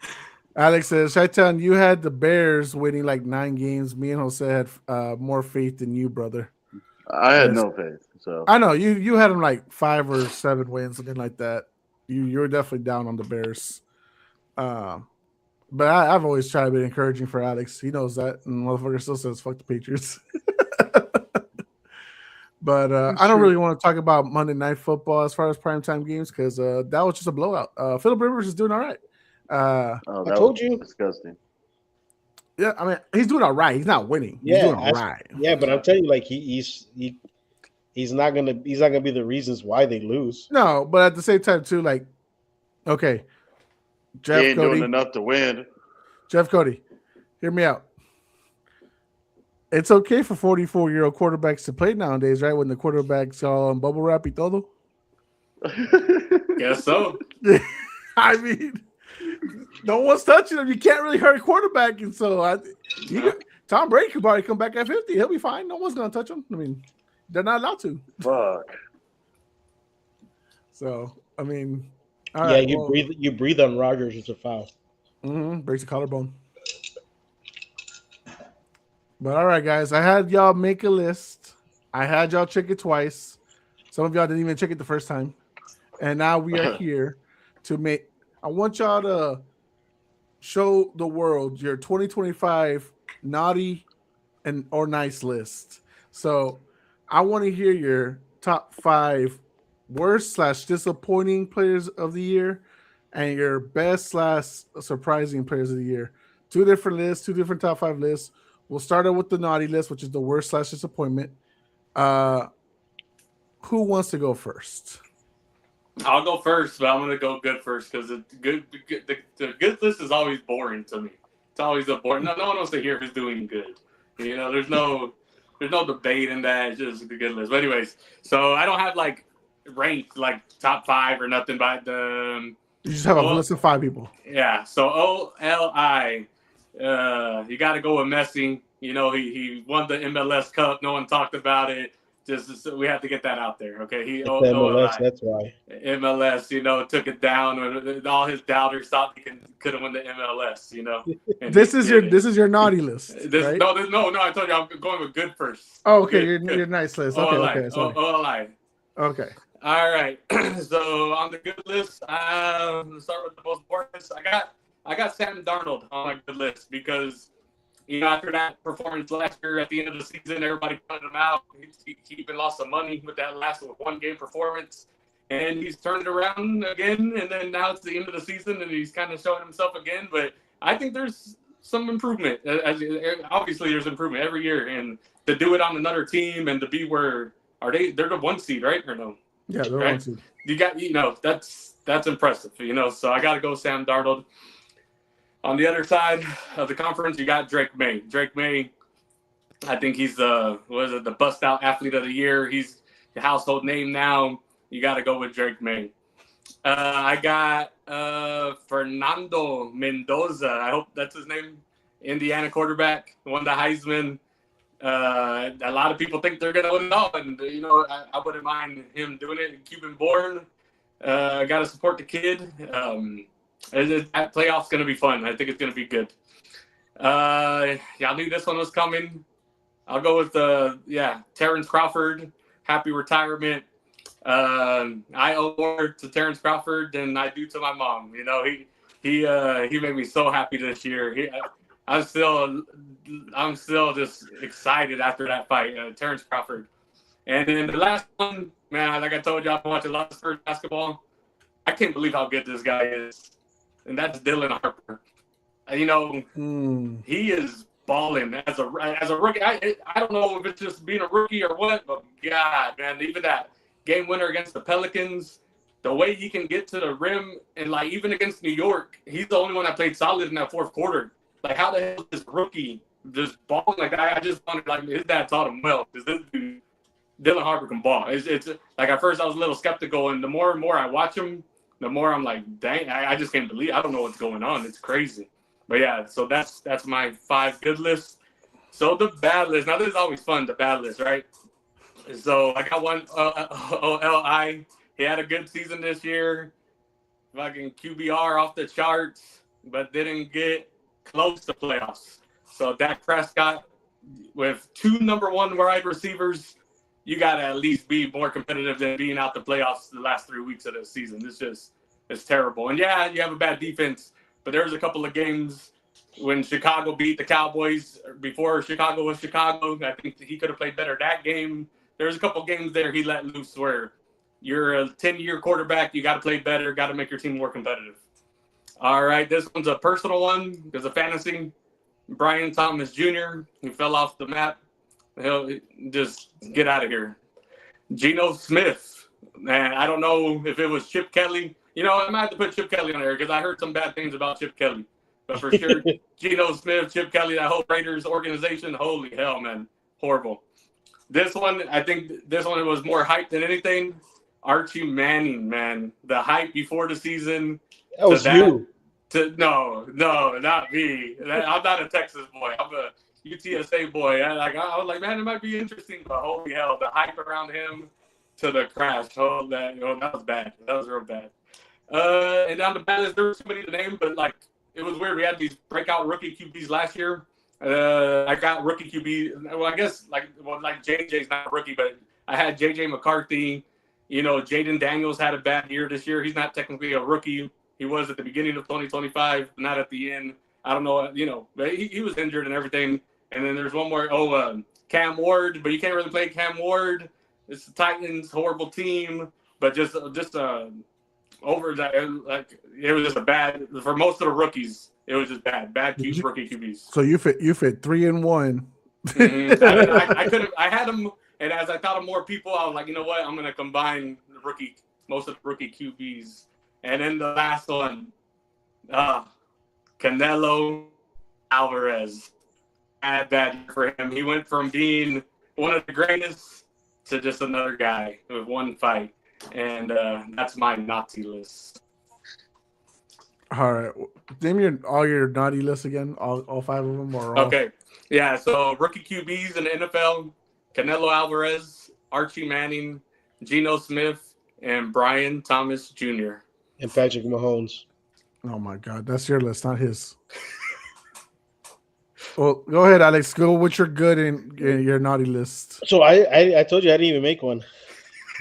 Alex says, Shaitan, you had the Bears winning like 9 games. Me and Jose had more faith than you, brother. I had no faith. So I know you had them like 5 or 7 wins, something like that. You're definitely down on the Bears. But I've always tried to be encouraging for Alex. He knows that, and motherfucker still says fuck the Patriots. But I don't really want to talk about Monday Night Football as far as primetime games, because that was just a blowout. Phillip Rivers is doing all right. I told you. Disgusting. Yeah, I mean, he's doing all right. He's not winning. He's doing all right. Yeah, but I'm telling you, like he's not gonna be the reasons why they lose. No, but at the same time too, like, okay, Jeff he ain't Cody, doing enough to win. Jeff Cody, hear me out. It's okay for 44-year-old quarterbacks to play nowadays, right? When the quarterback's all on bubble wrap y todo. Guess so. I mean, no one's touching him. You can't really hurt a quarterback, and so Tom Brady could probably come back at 50. He'll be fine. No one's gonna touch him. I mean, they're not allowed to. Fuck. So I mean, you breathe on Rodgers, it's a foul. Breaks the collarbone. But all right, guys, I had y'all make a list. I had y'all check it twice. Some of y'all didn't even check it the first time. And now we are here to make – I want y'all to show the world your 2025 naughty or nice list. So I want to hear your top 5 worst/disappointing players of the year and your best/surprising players of the year. 2 different lists, 2 different top 5 lists. We'll start out with the naughty list, which is the worst/disappointment. Who wants to go first? I'll go first, but I'm gonna go good first because the good list is always boring to me. It's always a boring. No one wants to hear who's doing good. You know, there's no debate in that. It's just the good list. But anyways, so I don't have like ranked like top 5 or nothing. But you just have a list of 5 people. Yeah. So OLI, you got to go with Messi. You know, he won the MLS Cup. No one talked about it. Just we have to get that out there, okay? MLS, that's why. MLS, you know, took it down when all his doubters thought he could have won the MLS, you know. This is your naughty list. Right? No, I told you I'm going with good first. Oh, okay, your nice list. Okay, sorry. OLI. Okay. All right. So on the good list, let's start with the most important list. I got Sam Darnold on my good list because, you know, after that performance last year at the end of the season, everybody counted him out. He even lost some money with that last 1-game performance. And he's turned it around again. And then now it's the end of the season, and he's kind of showing himself again. But I think there's some improvement. Obviously, there's improvement every year. And to do it on another team and to be where they're the 1 seed, right? Or no? Yeah, they're right? 1 seed. You got, you know, that's impressive, you know. So I got to go Sam Darnold. On the other side of the conference, you got Drake May. Drake May, I think he's the bust-out athlete of the year. He's the household name now. You got to go with Drake May. I got Fernando Mendoza. I hope that's his name. Indiana quarterback, won the Heisman. A lot of people think they're going to win it all, and, you know, I wouldn't mind him doing it. Cuban-born. Got to support the kid. That playoff's going to be fun. I think it's going to be good. Y'all knew this one was coming. I'll go with Terrence Crawford. Happy retirement. I owe more to Terrence Crawford than I do to my mom. You know, he made me so happy this year. I'm still just excited after that fight, Terrence Crawford. And then the last one, man, like I told you, I've been watching a lot of Spurs basketball. I can't believe how good this guy is. And that's Dylan Harper. You know, he is balling as a rookie. I don't know if it's just being a rookie or what, but God, man, even that game winner against the Pelicans, the way he can get to the rim, and like even against New York, he's the only one that played solid in that 4th quarter. Like, how the hell is this rookie just balling like that? I just wondered, like, his dad taught him well, because this dude, Dylan Harper, can ball. It's like, at first I was a little skeptical, and the more and more I watch him, the more I'm like, dang, I just can't believe. I don't know what's going on. It's crazy. But yeah, so that's my 5 good lists. So the bad list. Now this is always fun, the bad list, right? So I got one OLI. He had a good season this year. Fucking QBR off the charts, but didn't get close to playoffs. So Dak Prescott with 2 number 1 wide receivers, you got to at least be more competitive than being out the playoffs the last 3 weeks of the season. It's terrible. And yeah, you have a bad defense, but there's a couple of games when Chicago beat the Cowboys before Chicago was Chicago. I think he could have played better that game. There's a couple of games there he let loose where you're a 10-year quarterback. You got to play better, got to make your team more competitive. All right, this one's a personal one because of fantasy. Brian Thomas Jr., he fell off the map. He'll just get out of here. Geno Smith, man, I don't know if it was Chip Kelly. You know, I might have to put Chip Kelly on there because I heard some bad things about Chip Kelly. But for sure, Geno Smith, Chip Kelly, that whole Raiders organization, holy hell, man, horrible. This one, I think this one was more hype than anything. Archie Manning, man, the hype before the season. That was you. No, not me. I'm not a Texas boy. I'm a UTSA boy. I was like, man, it might be interesting, but holy hell, the hype around him to the crash. That was bad. That was real bad. And on the bad list, there was too many to name, but like it was weird. We had these breakout rookie QBs last year. I got rookie QB. Well, I guess like JJ's not a rookie, but I had JJ McCarthy. You know, Jaden Daniels had a bad year this year. He's not technically a rookie. He was at the beginning of 2025, not at the end. I don't know, you know, but he was injured and everything. And then there's one more, Cam Ward, but you can't really play Cam Ward. It's the Titans, horrible team, but just over that, like it was just a bad for most of the rookies. It was just bad rookie QBs. So you fit 3 and 1. I had them, and as I thought of more people, I was like, you know what, I'm gonna combine the rookie most of the rookie QBs. And then the last one, Canelo Alvarez. Bad year for him. He went from being one of the greatest to just another guy with one fight. And that's my Nazi list. All right. Name all your naughty lists again. All 5 of them. Or all... Okay. Yeah. So rookie QBs in the NFL: Canelo Alvarez, Archie Manning, Geno Smith, and Brian Thomas Jr. And Patrick Mahomes. Oh my God, that's your list, not his. Well, go ahead, Alex. Go with your good and your naughty list. So I told you I didn't even make one.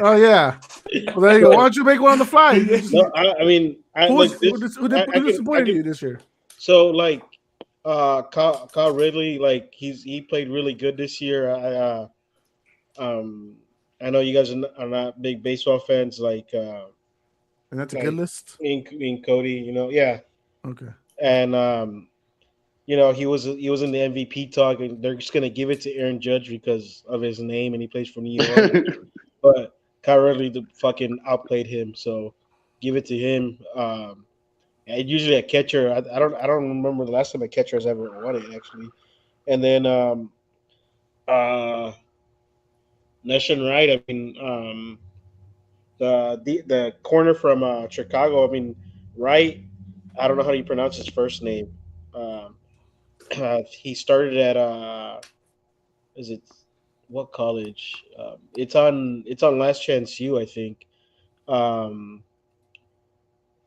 Oh yeah. Well, there you go. Why don't you make one on the fly? No, I mean, who disappointed you this year? So like, Kyle Ridley, like he played really good this year. I know you guys are not big baseball fans, like. And that's a good list. In Cody, yeah. Okay. And he was in the MVP talk, and they're just gonna give it to Aaron Judge because of his name, and he plays for New York. But Kyle Ridley fucking outplayed him, so give it to him. And usually a catcher, I don't remember the last time a catcher has ever won it actually. And then Nation Wright, I mean, the corner from Chicago, I mean, Wright, I don't know how you pronounce his first name. He started at is it what college? It's on Last Chance U, I think.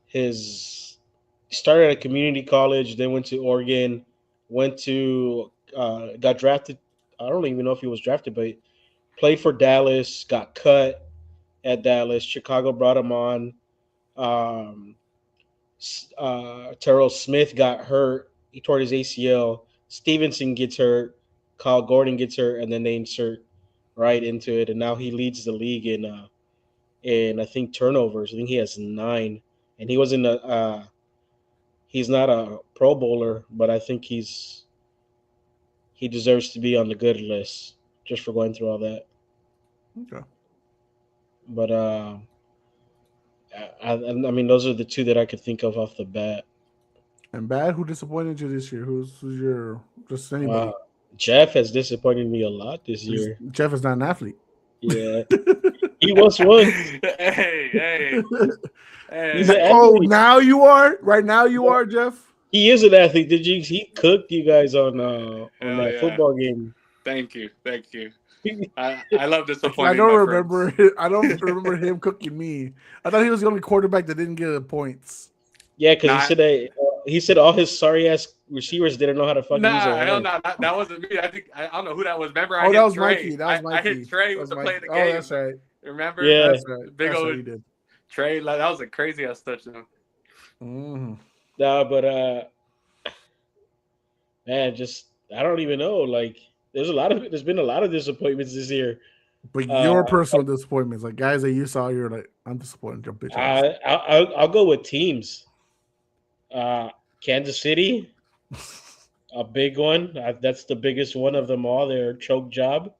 He started at community college, then went to Oregon, got drafted. I don't even know if he was drafted, but played for Dallas, got cut at Dallas. Chicago brought him on. Terrell Smith got hurt. He tore his ACL. Stevenson gets hurt. Kyle Gordon gets hurt, and then they insert right into it. And now he leads the league in I think turnovers. I think he has 9. And he was in he's not a Pro Bowler, but I think he deserves to be on the good list just for going through all that. Okay. But I mean, those are the 2 that I could think of off the bat. And bad? Who disappointed you this year? Who's your just anybody? Jeff has disappointed me a lot this year. Jeff is not an athlete. Yeah, he was one. Hey. Oh, now you are. Right now you are, Jeff. He is an athlete. He cooked you guys on that football game? Thank you. I love disappointing. I don't remember him cooking me. I thought he was the only quarterback that didn't get points. Yeah, because he said all his sorry ass receivers didn't know how to fucking use it. Hell no, that wasn't me. I don't know who that was. Remember, that was Mikey. I hit Trey to play the game. Oh, that's right. Remember? Yeah, that's right. Big old did. Trey. Like, that was a crazy ass touchdown. Mm-hmm. Nah, but man, just I don't even know. Like, there's been a lot of disappointments this year. But your personal disappointments, like guys that you saw, you're like, I'm disappointed. Your bitch. I'll go with teams. Kansas City, a big one. That's the biggest one of them all. Their choke job.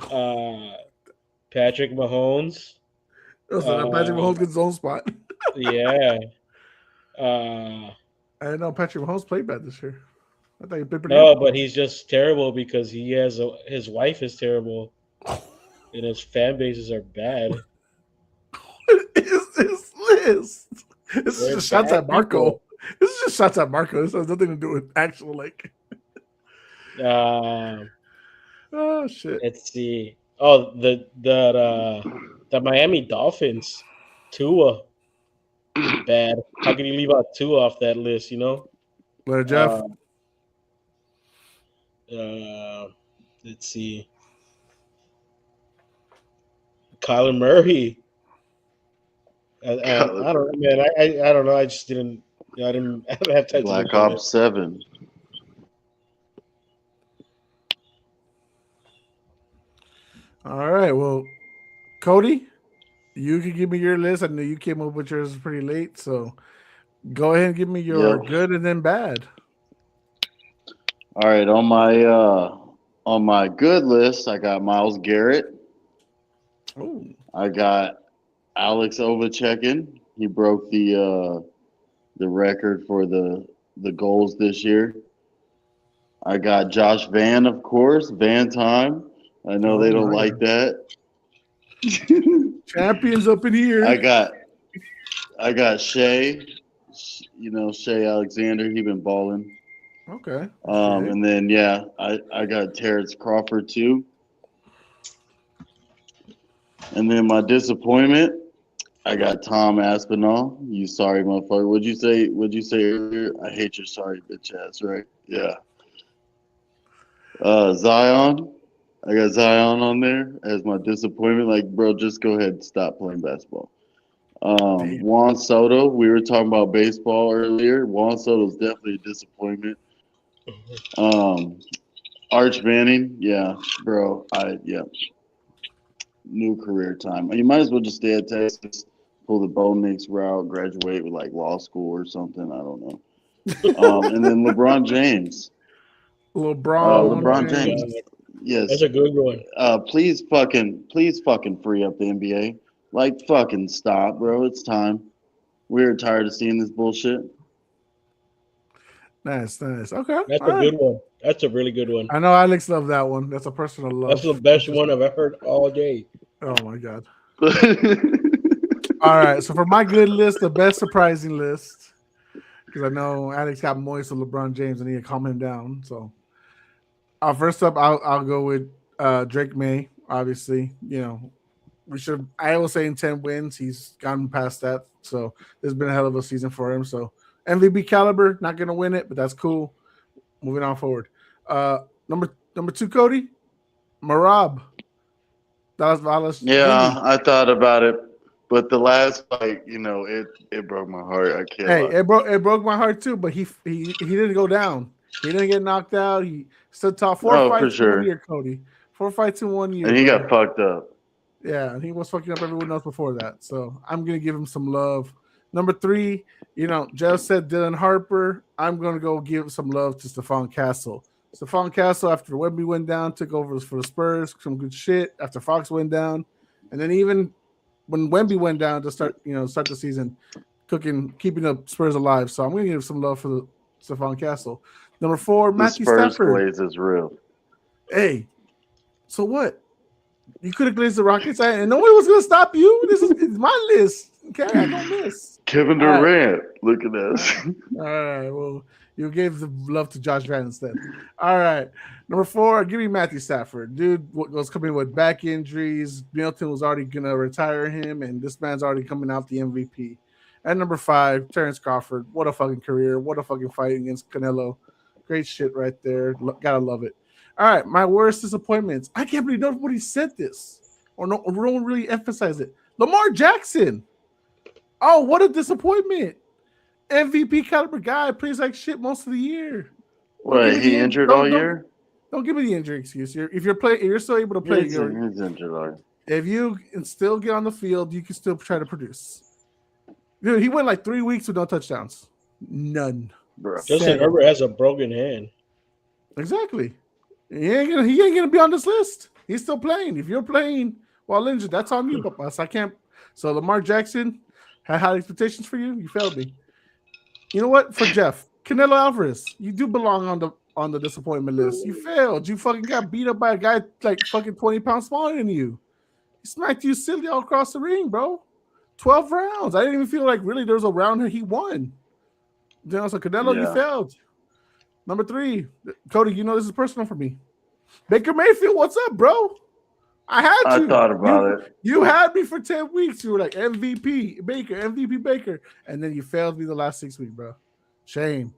Patrick Mahomes. Patrick Mahomes gets his own spot. Yeah. I didn't know Patrick Mahomes played bad this year. I thought he played pretty good. But he's just terrible because he has his wife is terrible, and his fan bases are bad. What is this list? This is just shots at Marco. This is just shots at Marco. This has nothing to do with actual like. Oh shit! Let's see. Oh, the Miami Dolphins, Tua, bad. How can you leave out Tua off that list? But Jeff. Let's see. Kyler Murray. I don't know, man. I don't know. I just didn't. I don't have time. Black Ops 7. All right. Well, Cody, you can give me your list. I know you came up with yours pretty late, so go ahead and give me your good and then bad. All right. On my good list, I got Myles Garrett. Oh. I Alex Ovechkin. He broke the record for the goals this year. I got Josh Van, of course. Van time. I know they don't like that. Champions up in here. I got Shea. Shea Alexander. He been balling. Okay. And then I got Terrence Crawford too. And then my disappointment, I got Tom Aspinall. You sorry motherfucker. What'd you say earlier? I hate your sorry bitch ass, right? Yeah. Zion. I got Zion on there as my disappointment. Like, bro, just go ahead and stop playing basketball. Juan Soto. We were talking about baseball earlier. Juan Soto's definitely a disappointment. Arch Manning. Yeah, bro. New career time. You might as well just stay at Texas, pull the Bo Nix route, graduate with like law school or something. I don't know. And then LeBron James. LeBron James. Yes. That's a good one. Please fucking free up the NBA. Like fucking stop, bro. It's time. We're tired of seeing this bullshit. Nice. Okay. That's a good one. That's a really good one. I know Alex loved that one. That's a personal love. That's the best one I've ever heard all day. Oh my god. All right. So for my good list, the best surprising list, because I know Alex got moist with LeBron James and he had calm him down. So first up, I'll go with Drake May. Obviously, I was saying 10 wins. He's gotten past that. So it's been a hell of a season for him. So MVP caliber, not gonna win it, but that's cool. Moving on forward. Number 2, Cody, Marab. Dallas Valas. Yeah, I thought about it, but the last fight, it broke my heart. I can't. Hey, it broke my heart too. But he didn't go down. He didn't get knocked out. He stood tall. 4 fights in 1 year, Cody. 4 fights in 1 year. And he got fucked up. Yeah, and he was fucking up everyone else before that. So I'm gonna give him some love. Number 3, Jeff said Dylan Harper. I'm gonna go give some love to Stephon Castle. Stephon Castle, after Wemby went down, took over for the Spurs. Some good shit. After Fox went down, and then even when Wemby went down to start the season, keeping the Spurs alive. So I'm gonna give some love for the Stephon Castle. Number 4, Matthew Spurs Stafford. glaze is real. Hey, so what? You could have glazed the Rockets, and nobody was gonna stop you. It's my list. Okay, I don't miss. Kevin Durant, look at this. All right, well, you gave the love to Josh Grant instead. All right, number 4, give me Matthew Stafford. Dude was coming with back injuries. Milton was already gonna retire him, and this man's already coming out the MVP. And number 5, Terrence Crawford. What a fucking career! What a fucking fight against Canelo. Great shit right there. Gotta love it. All right, my worst disappointments. I can't believe nobody said this or no one really emphasized it. Lamar Jackson. Oh, what a disappointment. MVP caliber guy, plays like shit most of the year. Wait, he injured all year? Don't give me the injury excuse. If you're still able to play, he's injured all year. If you can still get on the field, you can still try to produce. Dude, he went like 3 weeks with no touchdowns. None. Bro. Justin Herbert has a broken hand. Exactly. He ain't gonna be on this list. He's still playing. If you're playing while injured, that's on you, but I can't. So Lamar Jackson had high expectations for you. You failed me. You know what? For Jeff, Canelo Alvarez, you do belong on the disappointment list. You failed. You fucking got beat up by a guy like fucking 20 pounds smaller than you. He smacked you silly all across the ring, bro. 12 rounds. I didn't even feel like really there was a round he won. So Canelo, you failed. Number 3, Cody, this is personal for me. Baker Mayfield, what's up, bro? I thought about it. You had me for 10 weeks. You were like MVP Baker. And then you failed me the last 6 weeks, bro. Shame.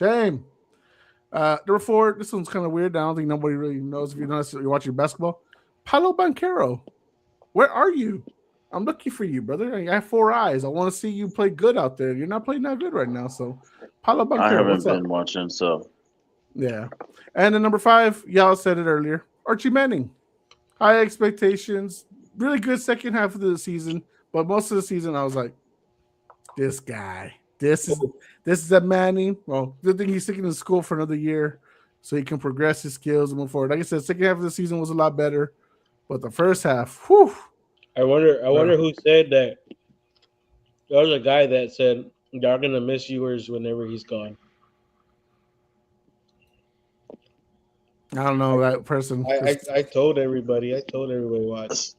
Number 4, this one's kind of weird. I don't think nobody really knows if you're watching basketball. Paolo Banchero, where are you? I'm looking for you, brother. I have 4 eyes. I want to see you play good out there. You're not playing that good right now. So, Paolo Banchero, I haven't been watching, so. Yeah. And then number 5, y'all said it earlier, Archie Manning. High expectations, really good second half of the season, but most of the season I was like, this guy, this is a Manning. Well, good thing he's sticking to school for another year so he can progress his skills and move forward. Like I said, second half of the season was a lot better, but the first half, whew. I wonder who said that There was a guy that said they're gonna miss Ewers whenever he's gone. I don't know that person. I told everybody. Watch.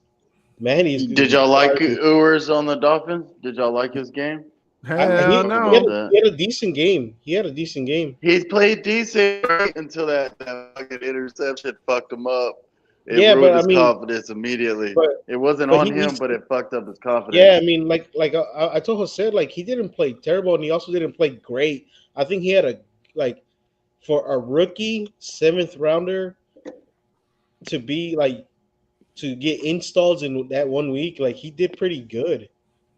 Man, he's good. Did y'all like Ewers on the Dolphins? Did y'all like his game? Hell no. He had a decent game. He played decent right until that fucking interception fucked him up. It ruined but his confidence immediately. It wasn't on him, but it fucked up his confidence. Yeah, I mean, I told Jose, like he didn't play terrible, and he also didn't play great. I think he had for a rookie 7th rounder to be to get installs in that 1 week, like he did pretty good.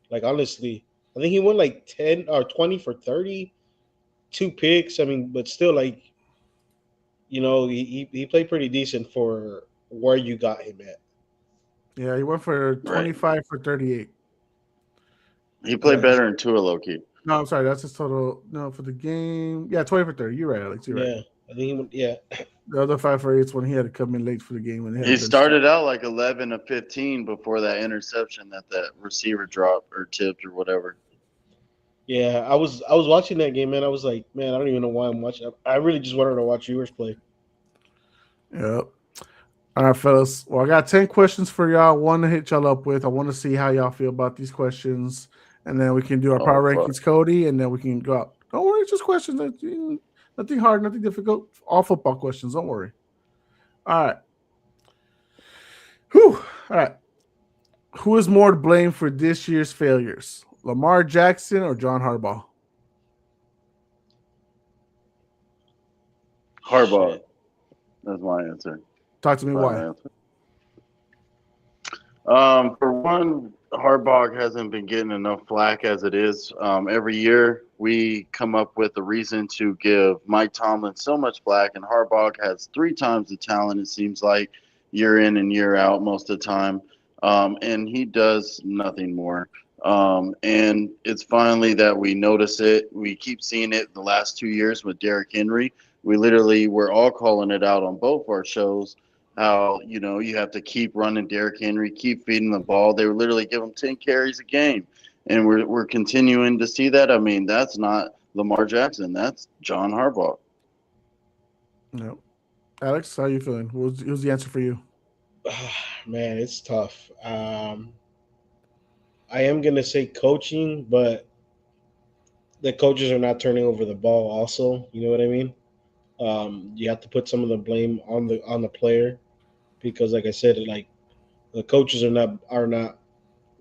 Like honestly, I think he went like 10 or 20 for 30, 2 picks. I mean, but still, he played pretty decent for where you got him at. Yeah, he went for 25 for 38. He played better in Tua, low-key. No, I'm sorry. That's his total. No, for the game. Yeah, 20 for 30. You're right, Alex. You're right. I think he went, The other 5 for 8 is when he had to come in late for the game. When he started out like 11 of 15 before that interception that receiver dropped or tipped or whatever. Yeah, I was watching that game, man. I was like, man, I don't even know why I'm watching. I really just wanted to watch Ewers play. Yep. All right, fellas. Well, I got 10 questions for y'all. One to hit y'all up with. I want to see how y'all feel about these questions. And then we can do our power rankings, Cody, and then we can go out. Don't worry, it's just questions. Nothing hard, nothing difficult. All football questions. Don't worry. All right. All right. Who is more to blame for this year's failures? Lamar Jackson or John Harbaugh? Harbaugh. That's my answer. Talk to me why. For one, Harbaugh hasn't been getting enough flack as it is. Every year we come up with a reason to give Mike Tomlin so much flack, and Harbaugh has 3 times the talent, it seems like, year in and year out most of the time. And he does nothing more. And it's finally that we notice it. We keep seeing it the last 2 years with Derrick Henry. We literally were all calling it out on both our shows. How, you have to keep running Derrick Henry, keep feeding the ball. They would literally give him 10 carries a game. And we're continuing to see that. I mean, that's not Lamar Jackson. That's John Harbaugh. No. Alex, how are you feeling? Who's the answer for you? Man, it's tough. I am going to say coaching, but the coaches are not turning over the ball also. You know what I mean? You have to put some of the blame on the player. Because, like I said, the coaches are not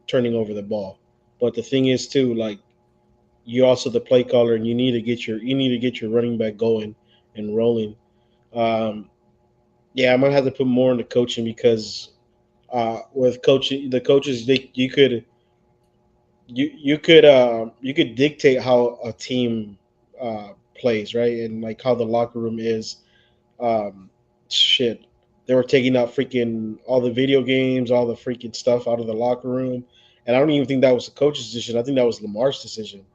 turning over the ball. But the thing is, too, you're also the play caller, and you need to get your running back going and rolling. I'm gonna have to put more into coaching because with coaching, the coaches you could dictate how a team plays, right, and how the locker room is. They were taking out freaking all the video games, all the freaking stuff out of the locker room. And I don't even think that was the coach's decision. I think that was Lamar's decision.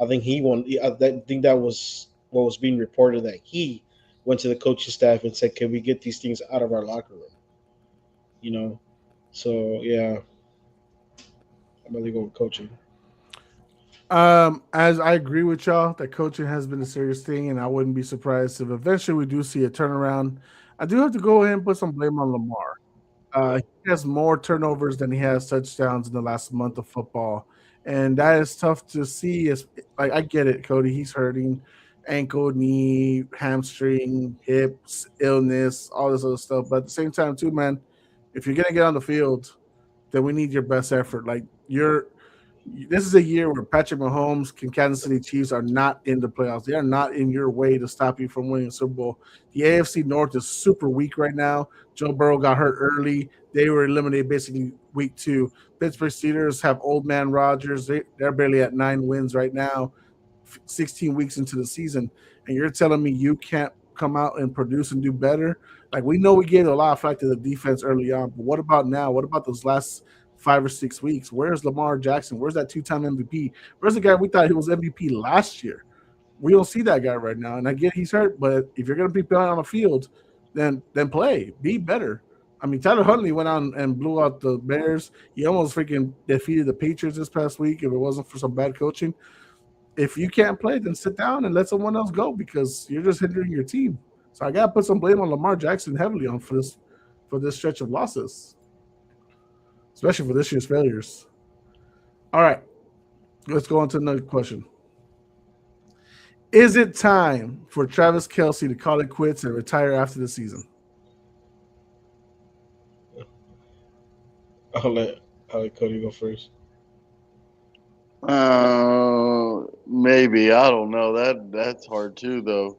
I think he won. I think that was what was being reported, that he went to the coaching staff and said, can we get these things out of our locker room? So, yeah. I'm going to go with coaching. As I agree with y'all that coaching has been a serious thing, and I wouldn't be surprised if eventually we do see a turnaround. I do have to go ahead and put some blame on Lamar. He has more turnovers than he has touchdowns in the last month of football, and that is tough to see. I get it, Cody. He's hurting, ankle, knee, hamstring, hips, illness, all this other stuff. But at the same time, too, man, if you're gonna get on the field, then we need your best effort. This is a year where Patrick Mahomes and Kansas City Chiefs are not in the playoffs. They are not in your way to stop you from winning a Super Bowl. The AFC North is super weak right now. Joe Burrow got hurt early. They were eliminated basically week 2. Pittsburgh Steelers have old man Rodgers. They're barely at 9 wins right now, 16 weeks into the season. And you're telling me you can't come out and produce and do better? We know we gave a lot of flack to the defense early on, but what about now? What about those last 5 or 6 weeks? Where's Lamar Jackson? Where's that 2-time MVP? Where's the guy we thought he was MVP last year? We don't see that guy right now. And I get he's hurt, but if you're going to be playing on the field, then play. Be better. I mean, Tyler Huntley went out and blew out the Bears. He almost freaking defeated the Patriots this past week if it wasn't for some bad coaching. If you can't play, then sit down and let someone else go because you're just hindering your team. So I gotta put some blame on Lamar Jackson heavily on for this stretch of losses, especially for this year's failures. All right, let's go on to another question. Is it time for Travis Kelce to call it quits and retire after the season? I'll let Cody go first. Maybe, I don't know. That's hard too, though.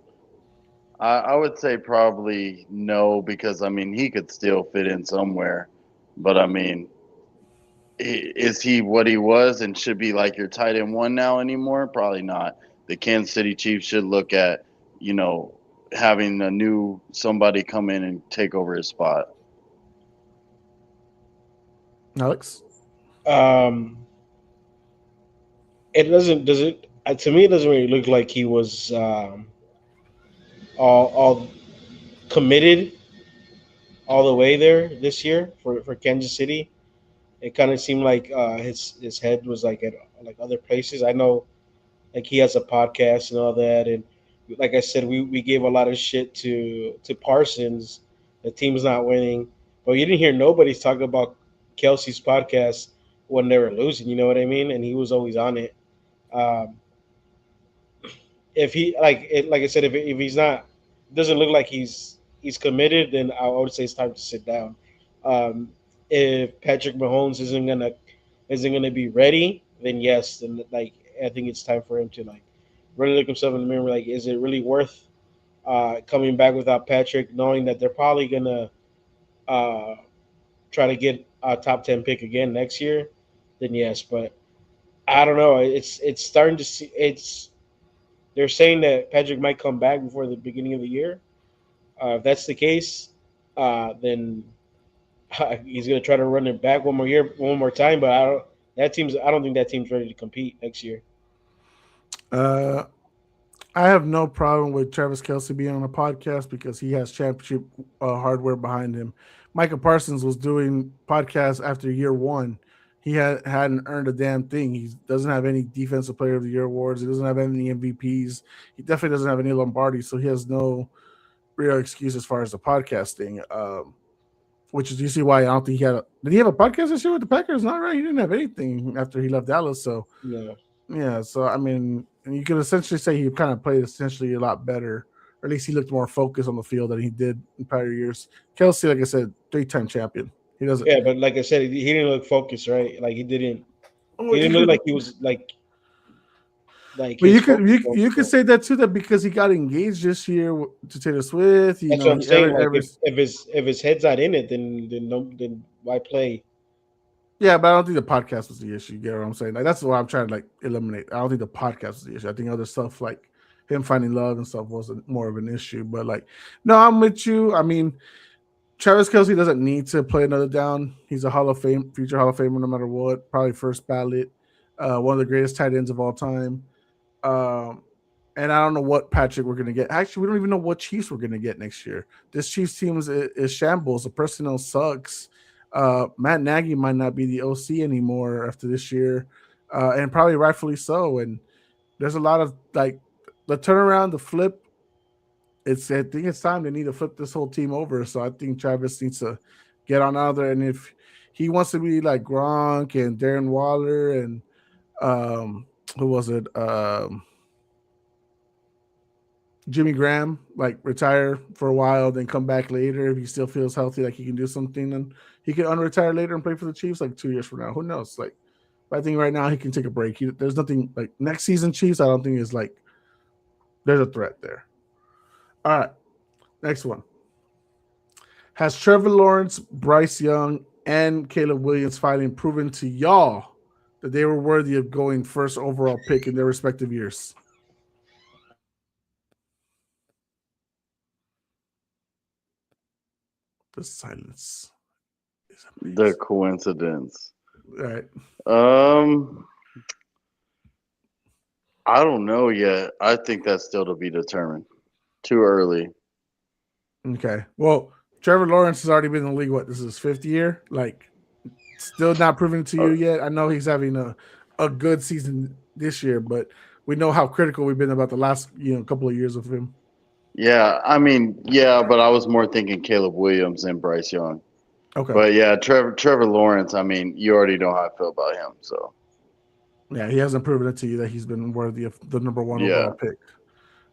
I would say probably no, because I mean he could still fit in somewhere, but I mean, is he what he was and should be like your tight end one now anymore? Probably not. The Kansas City Chiefs should look at having a new somebody come in and take over his spot. Alex? It doesn't. Does it? To me, it doesn't really look like he was all committed all the way there this year for Kansas City. It kind of seemed like his head was like at like other places. I know, like he has a podcast and all that, and like I said, we gave a lot of shit to Parsons. The team's not winning, but you didn't hear nobody's talking about Kelsey's podcast when they were losing. You know what I mean? And he was always on it. Um, if he like I said, if he's not, doesn't look like he's committed, then I would say it's time to sit down. Um, if Patrick Mahomes isn't gonna be ready, then yes, then like I think it's time for him to like really look himself in the mirror. Like, is it really worth coming back without Patrick, knowing that they're probably gonna uh, try to get a top 10 pick again next year? Then yes, but I don't know. It's starting to see. They're saying that Patrick might come back before the beginning of the year. If that's the case, then he's going to try to run it back one more time. But I don't think that team's ready to compete next year. I have no problem with Travis Kelce being on a podcast because he has championship hardware behind him. Micah Parsons was doing podcasts after year one. He hadn't earned a damn thing. He doesn't have any Defensive Player of the Year awards. He doesn't have any MVPs. He definitely doesn't have any Lombardi, so he has no real excuse as far as the podcasting. Which is usually why I don't think he had. Did he have a podcast this year with the Packers? Not right. He didn't have anything after he left Dallas. So yeah. So I mean, you could essentially say he kind of played essentially a lot better, or at least he looked more focused on the field than he did in prior years. Kelce, like I said, 3-time champion. He doesn't. Yeah, but like I said, he didn't look focused, right? Like he didn't look like he was like. But you could say that too, that because he got engaged this year to Taylor Swift. That's what I'm saying. If his head's not in it, then why play? Yeah, but I don't think the podcast was the issue. You get what I'm saying? Like that's what I'm trying to like eliminate. I don't think the podcast was the issue. I think other stuff like him finding love and stuff wasn't more of an issue. But like, no, I'm with you. I mean, Travis Kelce doesn't need to play another down. He's a future Hall of Famer no matter what. Probably first ballot. One of the greatest tight ends of all time. And I don't know what Patrick we're going to get. Actually, we don't even know what Chiefs we're going to get next year. This Chiefs team is shambles. The personnel sucks. Matt Nagy might not be the OC anymore after this year, and probably rightfully so. And there's a lot of like the turnaround, the flip. I think it's time they need to flip this whole team over. So I think Travis needs to get on out there. And if he wants to be like Gronk and Darren Waller and who was it? Jimmy Graham, like retire for a while, then come back later if he still feels healthy, like he can do something, then he can unretire later and play for the Chiefs like 2 years from now. Who knows? Like, but I think right now he can take a break. There's nothing like next season Chiefs. I don't think is like there's a threat there. All right, next one. Has Trevor Lawrence, Bryce Young, and Caleb Williams fighting proven to y'all that they were worthy of going first overall pick in their respective years? The silence is amazing. The coincidence. Right. I don't know yet. I think that's still to be determined. Too early. Okay. Well, Trevor Lawrence has already been in the league. What, this is his 5th year? Like, still not proving to you yet. I know he's having a good season this year, but we know how critical we've been about the last couple of years of him. Yeah, I mean, yeah, but I was more thinking Caleb Williams and Bryce Young. Okay. But yeah, Trevor Lawrence. I mean, you already know how I feel about him. So yeah, he hasn't proven it to you that he's been worthy of the number 1 yeah. overall pick.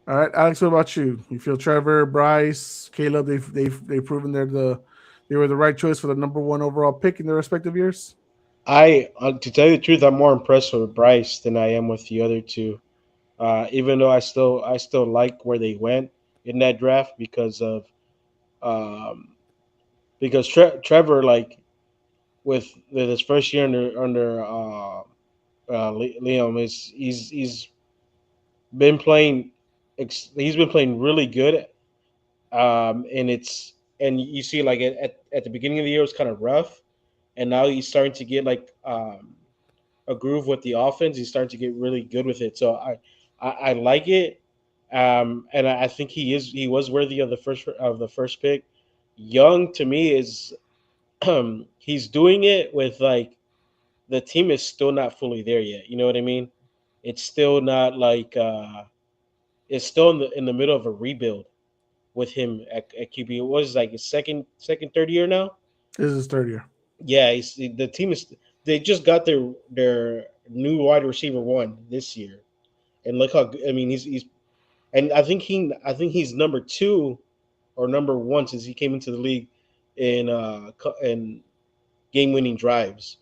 All right, Alex, what about you? You feel Trevor, Bryce, Caleb, they've proven they were the right choice for the number 1 overall pick in their respective years? To tell you the truth, I'm more impressed with Bryce than I am with the other two. Even though I still like where they went in that draft um, because Trevor, like with his first year under Liam, he's been playing he's been playing really good. And you see like at the beginning of the year it was kind of rough, and now he's starting to get like a groove with the offense. He's starting to get really good with it. So I like it. And I think he was worthy of the first pick. Young to me is he's doing it with like the team is still not fully there yet. You know what I mean? It's still not like it's still in the middle of a rebuild with him at QB. It was like his third year now. This is his 3rd year. Yeah, the team is they just got their new wide receiver 1 this year, and look how I mean he's and I think he's number 2 or number 1 since he came into the league in game winning drives,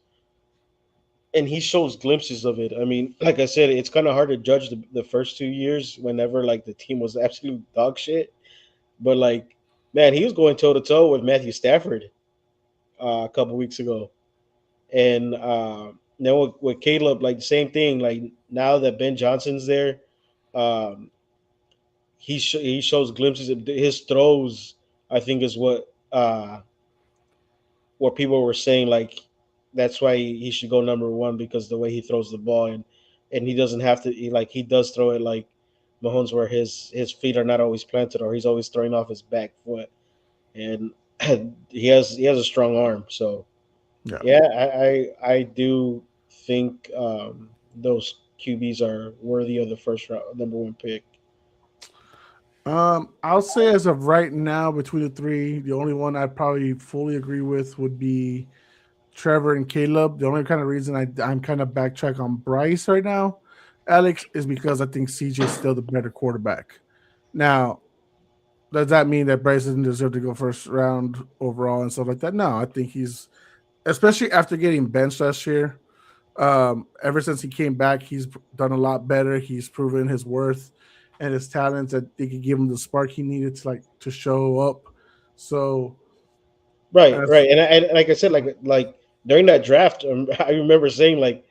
and he shows glimpses of it. I mean, like I said, it's kind of hard to judge the first 2 years whenever like the team was absolute dog shit, but like man, he was going toe to toe with Matthew Stafford a couple weeks ago. And then with Caleb, like the same thing. Like now that Ben Johnson's there, um, he shows glimpses of his throws. I think is what people were saying. Like that's why he should go number 1 because the way he throws the ball and he doesn't have to. He does throw it like Mahomes, where his feet are not always planted or he's always throwing off his back foot, and he has a strong arm. So Yeah. yeah, I do think those QBs are worthy of the first round, number 1 pick. I'll say as of right now, between the 3, the only one I'd probably fully agree with would be Trevor and Caleb. The only kind of reason I'm kind of backtrack on Bryce right now, Alex, is because I think CJ is still the better quarterback. Now, does that mean that Bryce doesn't deserve to go first round overall and stuff like that? No, I think he's, especially after getting benched last year. Ever since he came back, he's done a lot better. He's proven his worth and his talents that they could give him the spark he needed to show up. So, Right, right, and like I said, like during that draft, I remember saying like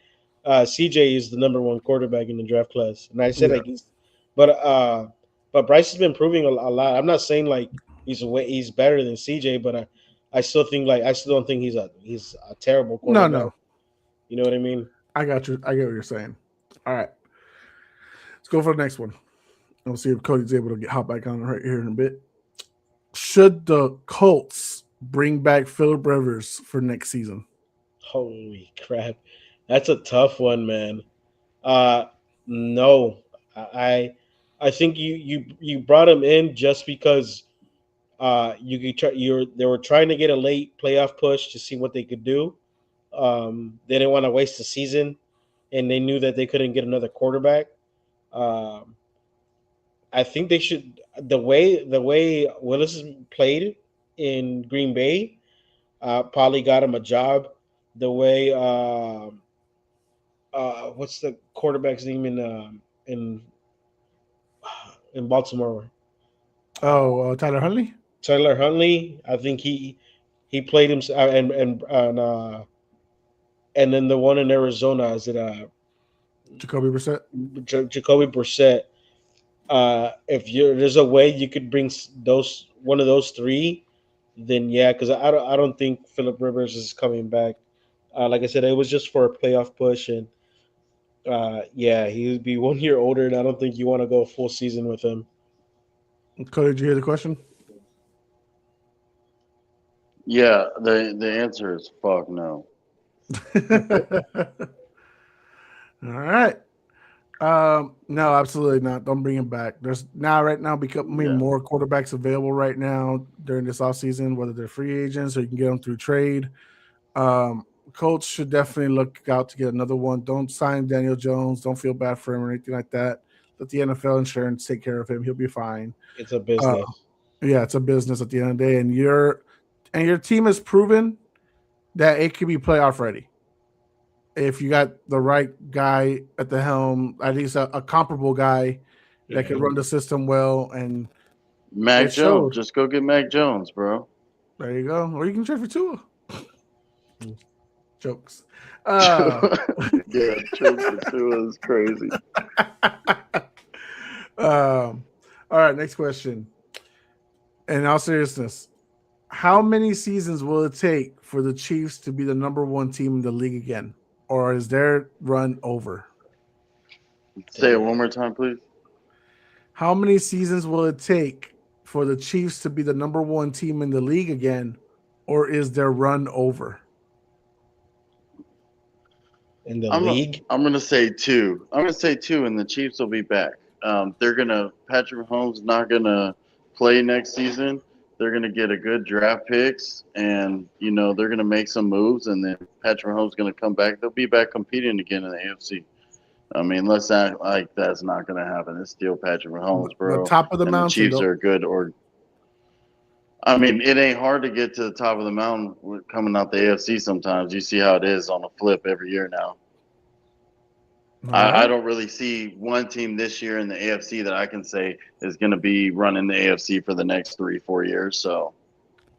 CJ is the number 1 quarterback in the draft class, and I said yeah. like but Bryce has been proving a lot. I'm not saying like he's better than CJ, but I still think like I still don't think he's a terrible quarterback. No. You know what I mean? I got you. I get what you're saying. All right. Let's go for the next one. We'll see if Cody's able to hop back on right here in a bit. Should the Colts bring back Phillip Rivers for next season? Holy crap. That's a tough one, man. No. I think you brought him in just because you could try they were trying to get a late playoff push to see what they could do. They didn't want to waste the season, and they knew that they couldn't get another quarterback. Um, I think they should the way Willis played in Green Bay probably got him a job. The way what's the quarterback's name in Baltimore? Tyler Huntley? Tyler Huntley. I think he played him and then the one in Arizona is it Jacoby Brissett? Jacoby Brissett. If there's a way you could bring those one of those 3, then yeah, because I don't think Phillip Rivers is coming back. Like I said, it was just for a playoff push, and yeah, he would be 1 year older, and I don't think you want to go a full season with him. Cody, did you hear the question? Yeah, the answer is fuck no. All right. No, absolutely not. Don't bring him back. There's right now becoming more quarterbacks available right now during this offseason, whether they're free agents or you can get them through trade. Colts should definitely look out to get another one. Don't sign Daniel Jones. Don't feel bad for him or anything like that. Let the NFL insurance take care of him. He'll be fine. It's a business. Yeah, it's a business at the end of the day, and your team has proven that it can be playoff ready if you got the right guy at the helm, at least a comparable guy that can run the system well. And Mac Jones, just go get Mac Jones, bro. There you go. Or you can trade for Tua. Jokes. Yeah, trade for Tua is crazy. All right, next question. In all seriousness, how many seasons will it take for the Chiefs to be the number one team in the league again? Or is their run over? Say it one more time, please. How many seasons will it take for the Chiefs to be the number one team in the league again? Or is their run over? In the league? I'm going to say 2. I'm going to say 2, and the Chiefs will be back. Patrick Mahomes is not going to play next season. They're going to get a good draft picks, and, they're going to make some moves, and then Patrick Mahomes is going to come back. They'll be back competing again in the AFC. I mean, let's act like that's not going to happen. It's still Patrick Mahomes, bro. The top of the mountain. The Chiefs are good. I mean, it ain't hard to get to the top of the mountain coming out the AFC sometimes. You see how it is on a flip every year now. Right. I don't really see one team this year in the AFC that I can say is going to be running the AFC for the next 3-4 years. So,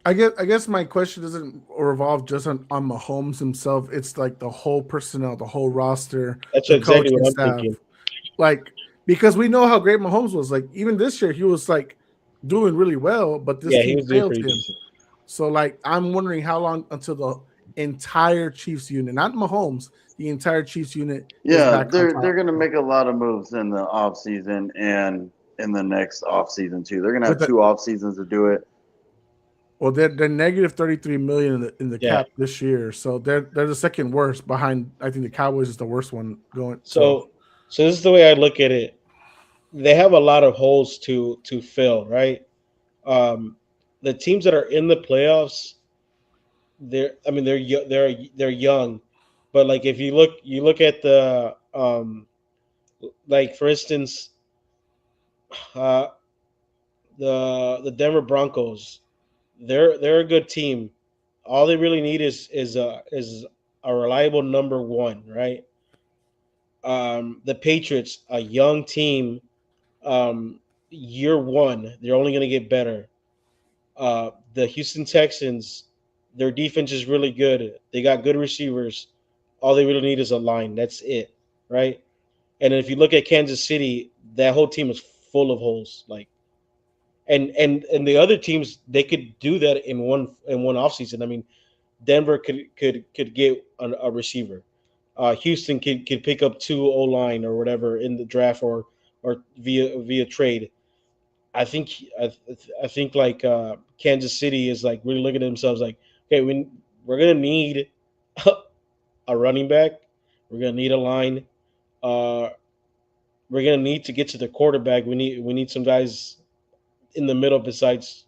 I guess my question doesn't revolve just on Mahomes himself. It's like the whole personnel, the whole roster. That's exactly what I'm thinking. Like, because we know how great Mahomes was. Like, even this year, he was like doing really well, but this team failed him. Decent. So, like, I'm wondering how long until the entire Chiefs unit, not Mahomes, the entire Chiefs unit. Yeah, they're going to make a lot of moves in the offseason and in the next offseason too. They're going to have 2 off seasons to do it. Well, they're negative $33 million in the cap this year, so they're the second worst behind. I think the Cowboys is the worst one going. So this is the way I look at it. They have a lot of holes to fill, right? The teams that are in the playoffs, they're young, but like if you look at the like for instance, the Denver Broncos, they're a good team. All they really need is a reliable number one, right? The Patriots, a young team, year one, they're only going to get better. The Houston Texans, their defense is really good. They got good receivers. All they really need is a line. That's it, right? And if you look at Kansas City, that whole team is full of holes. Like, and the other teams, they could do that in one offseason. I mean, Denver could get a receiver. Houston could pick up 2 O-line or whatever in the draft or via trade. I think like Kansas City is like really looking at themselves like, okay, we're gonna need a running back, we're gonna need a line, we're gonna need to get to the quarterback. We need some guys in the middle besides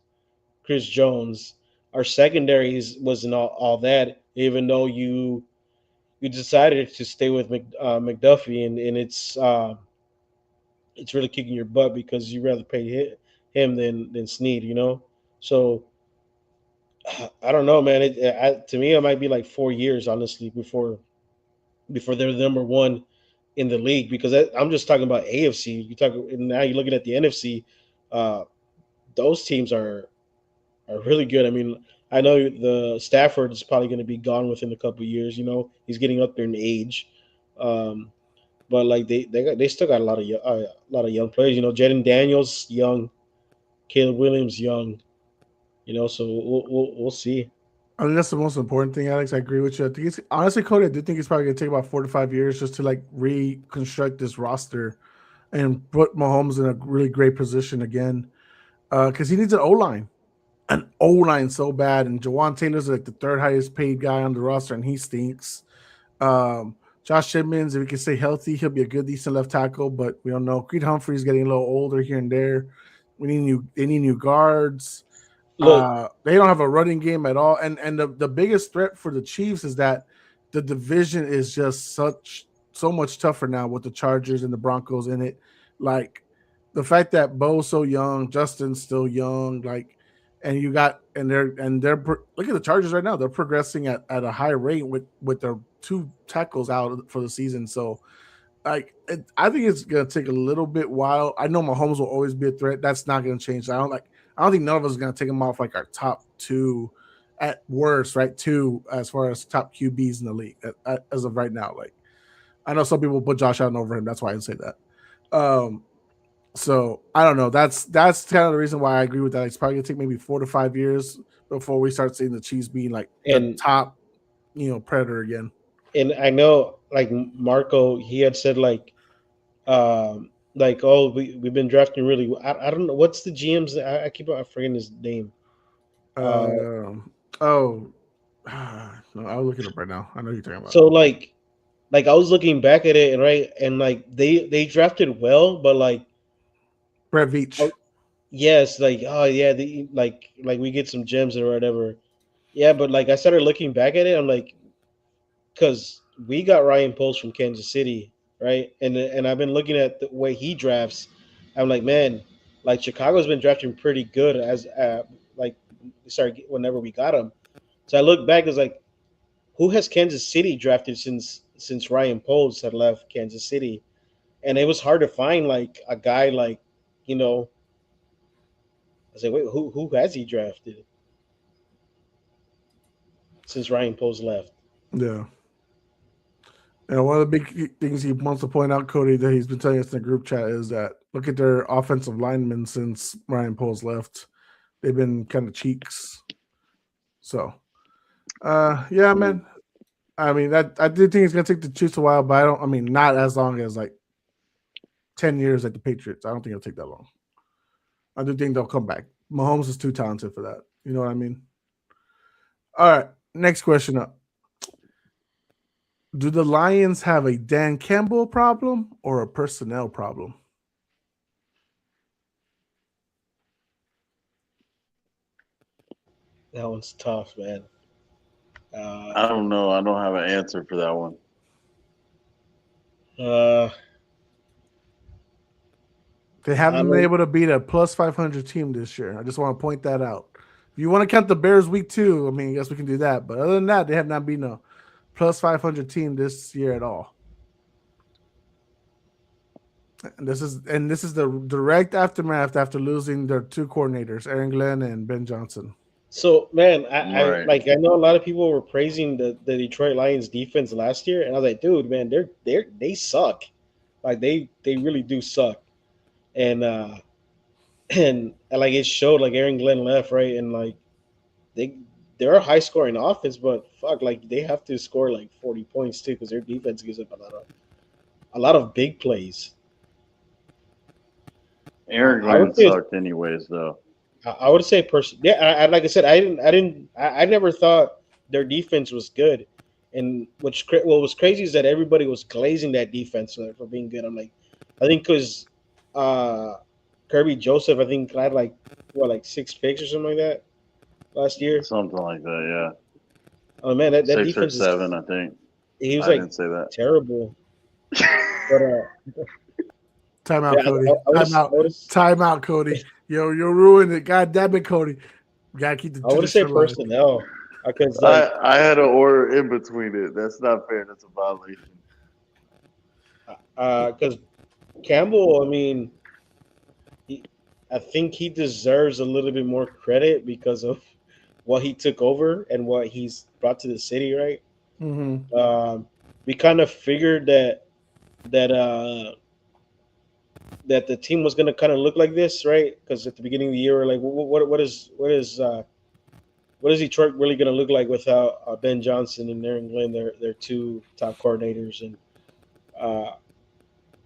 Chris Jones. Our secondary wasn't all that, even though you decided to stay with McDuffie, and it's really kicking your butt because you rather pay him than Snead, So I don't know, man. To me, it might be like 4 years, honestly, before they're the number one in the league. Because I'm just talking about AFC. Now you're looking at the NFC. Those teams are really good. I mean, I know the Stafford is probably going to be gone within a couple of years. He's getting up there in age. But like they still got a lot of young players. Jaden Daniels young, Caleb Williams young. So we'll see. I think that's the most important thing, Alex. I agree with you. I think honestly, Cody, I do think it's probably gonna take about 4 to 5 years just to like reconstruct this roster and put Mahomes in a really great position again. Because he needs an O-line. an O-line so bad, and Jawan Taylor's like the third highest paid guy on the roster, and he stinks. Josh Edmonds, if he can stay healthy, he'll be a good, decent left tackle, but we don't know. Creed Humphrey's getting a little older here and there. They need new guards. Look, They don't have a running game at all. And the biggest threat for the Chiefs is that the division is just so much tougher now with the Chargers and the Broncos in it. Like the fact that Bo's so young, Justin's still young, like, and you got they're look at the Chargers right now. They're progressing at a high rate with their 2 tackles out for the season. So like I think it's gonna take a little bit while. I know Mahomes will always be a threat. That's not gonna change. I don't think none of us is gonna take him off like our top 2 at worst, right? 2 as far as top QBs in the league as of right now. Like I know some people put Josh Allen over him. That's why I didn't say that. So I don't know. That's kind of the reason why I agree with that. It's probably gonna take maybe 4 to 5 years before we start seeing the Chiefs being like the top, predator again. And I know, like Marco, he had said like oh, we've been drafting really. I don't know what's the GM's. I keep on forgetting his name. No, I'll look it up right now. I know you're talking about. So like I was looking back at it and like they drafted well, but like Brett Veach. Yes, like like we get some gems or whatever. Yeah, but like I started looking back at it, I'm like, because we got Ryan Poles from Kansas City, right? And I've been looking at the way he drafts. I'm like, man, like Chicago's been drafting pretty good as like sorry whenever we got him. So I look back, it's like, who has Kansas City drafted since Ryan Poles had left Kansas City? And it was hard to find like a guy like, I said, wait, who has he drafted since Ryan Poles left? Yeah. And one of the big things he wants to point out, Cody, that he's been telling us in the group chat is that look at their offensive linemen since Ryan Poles left. They've been kind of cheeks. So, yeah, man. I mean, I do think it's going to take the Chiefs a while, but not as long as like 10 years like the Patriots. I don't think it'll take that long. I do think they'll come back. Mahomes is too talented for that. You know what I mean? All right. Next question up. Do the Lions have a Dan Campbell problem or a personnel problem? That one's tough, man. I don't know. I don't have an answer for that one. They haven't been able to beat a plus 500 team this year. I just want to point that out. If you want to count the Bears week 2, I guess we can do that. But other than that, they have not beaten a plus 500 team this year at all. And this is the direct aftermath after losing their 2 coordinators, Aaron Glenn and Ben Johnson. So, man, I know a lot of people were praising the Detroit Lions defense last year, and I was like, dude, man, they suck. Like they really do suck. And like it showed, like Aaron Glenn left, right? And like they're a high scoring offense, but fuck, like they have to score like 40 points too, because their defense gives up a lot of big plays. Aaron Glenn sucked anyways, though. I would say I like I said, I never thought their defense was good. And what was crazy is that everybody was glazing that defense for being good. I'm like, I think because Kirby Joseph, I think, had like 6 picks or something like that last year. Something like that, yeah. Oh man, that 6 defense or 7, I think. He was I didn't say that. Terrible. But, Time out, Cody. Time out, Cody. You're ruining it. God damn it, Cody. You gotta keep the. I would say personnel. Because I had an order in between it. That's not fair. That's a violation. Because Campbell, I think he deserves a little bit more credit because of what he took over and what he's brought to the city, right? Mm-hmm. We kind of figured that the team was going to kind of look like this, right? Because at the beginning of the year, we're like, what is Detroit really going to look like without Ben Johnson and Aaron Glenn, their 2 top coordinators? And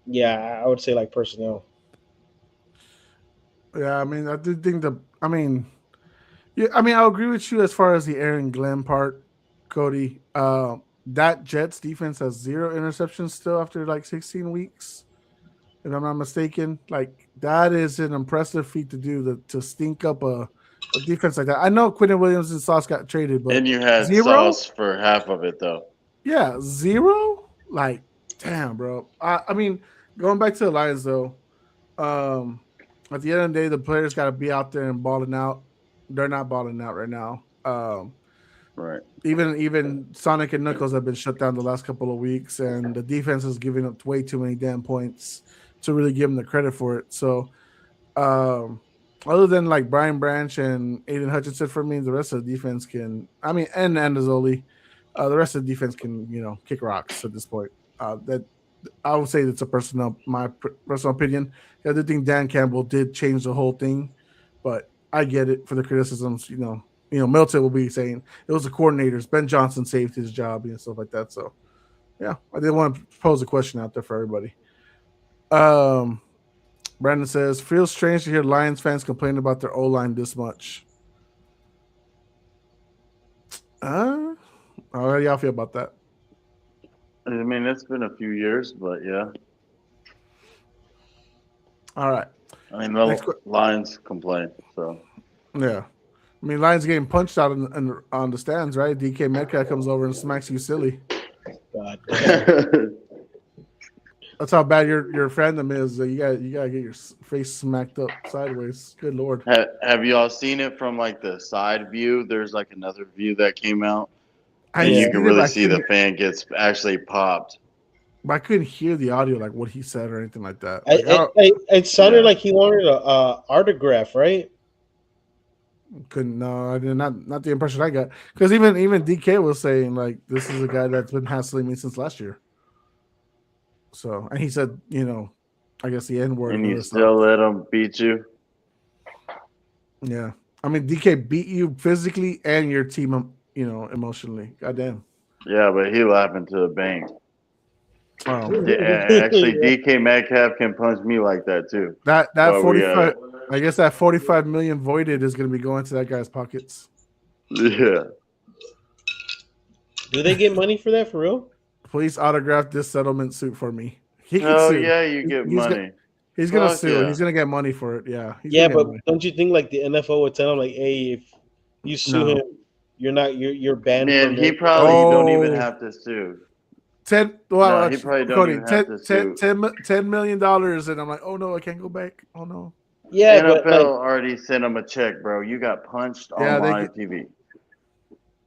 yeah, I would say like personnel. Yeah, I do think Yeah, I mean, I'll agree with you as far as the Aaron Glenn part, Cody. That Jets defense has 0 interceptions still after like 16 weeks, if I'm not mistaken. Like that is an impressive feat to do to stink up a defense like that. I know Quentin Williams and Sauce got traded, but And you had 0? Sauce for half of it, though. Yeah, 0? Like, damn, bro. I mean, going back to the Lions though, at the end of the day, the players got to be out there and balling out. They're not balling out right now. Right. Even Sonic and Knuckles have been shut down the last couple of weeks, and the defense is giving up way too many damn points to really give them the credit for it. So, other than like Brian Branch and Aiden Hutchinson, for me, the rest of the defense can. I mean, and Andazoli, the rest of the defense can kick rocks at this point. That I would say that's my personal opinion. I do think Dan Campbell did change the whole thing, but I get it for the criticisms. Milton will be saying it was the coordinators. Ben Johnson saved his job and stuff like that. So, yeah, I did want to pose a question out there for everybody. Brandon says, feels strange to hear Lions fans complain about their O-line this much. How do y'all feel about that? I mean, it's been a few years, but yeah. All right. I mean, the Lions complain, so. Yeah. I mean, Lions getting punched out on the stands, right? DK Metcalf comes over and smacks you silly. God. That's how bad your fandom is. You gotta get your face smacked up sideways. Good Lord. Have y'all seen it from like the side view? There's like another view that came out. And you can really see the fan gets actually popped. But I couldn't hear the audio, like what he said or anything like that. It sounded like he wanted an autograph, right? No, I did not the impression I got. Because even DK was saying like this is a guy that's been hassling me since last year. So, and he said, I guess the N word. And you still let him beat you? Yeah, I mean DK beat you physically and your team, emotionally. Goddamn. Yeah, but he laughing to the bank. Oh. Actually, DK Metcalf can punch me like that too. That 45. I guess that 45 million voided is going to be going to that guy's pockets. Yeah. Do they get money for that for real? Please autograph this settlement suit for me. He can sue. Yeah, you get money. He's going to sue. Yeah. He's going to get money for it. Yeah. But don't you think like the NFL would tell him like, hey, if you sue him, you're banned. Man, he probably don't even have to sue. He probably don't even have to sue. $10 million, and I'm like, oh no, I can't go back. Oh no. Yeah, NFL already sent him a check, bro. You got punched on live TV.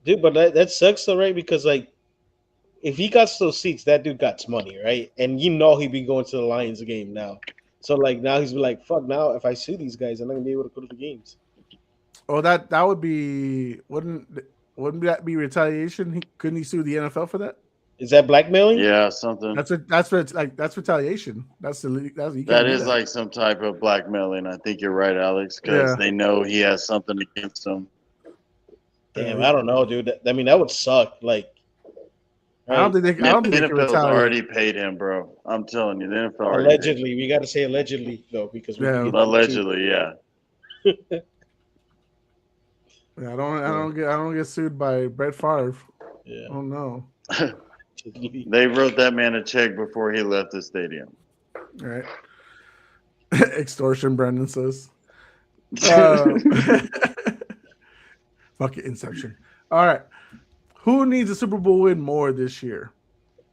Dude, but that sucks though, right? Because like, if he got those seats, that dude got money, right? And he'd be going to the Lions game now. So like now he's like, fuck. Now if I sue these guys, I'm not gonna be able to go to the games. Oh, that would be wouldn't that be retaliation? Couldn't he sue the NFL for that? Is that blackmailing? Yeah, something. That's retaliation. That is like some type of blackmailing. I think you're right, Alex, because they know he has something against him. Damn, I don't know, dude. I mean, that would suck. Like, right? I don't think the NFL's already paid him, bro. I'm telling you, the NFL allegedly. We got to say allegedly though, because allegedly, yeah. I don't get sued by Brett Favre. Yeah. Oh no. They wrote that man a check before he left the stadium. All right. Extortion, Brendan says. Fuck it, Inception. All right. Who needs a Super Bowl win more this year?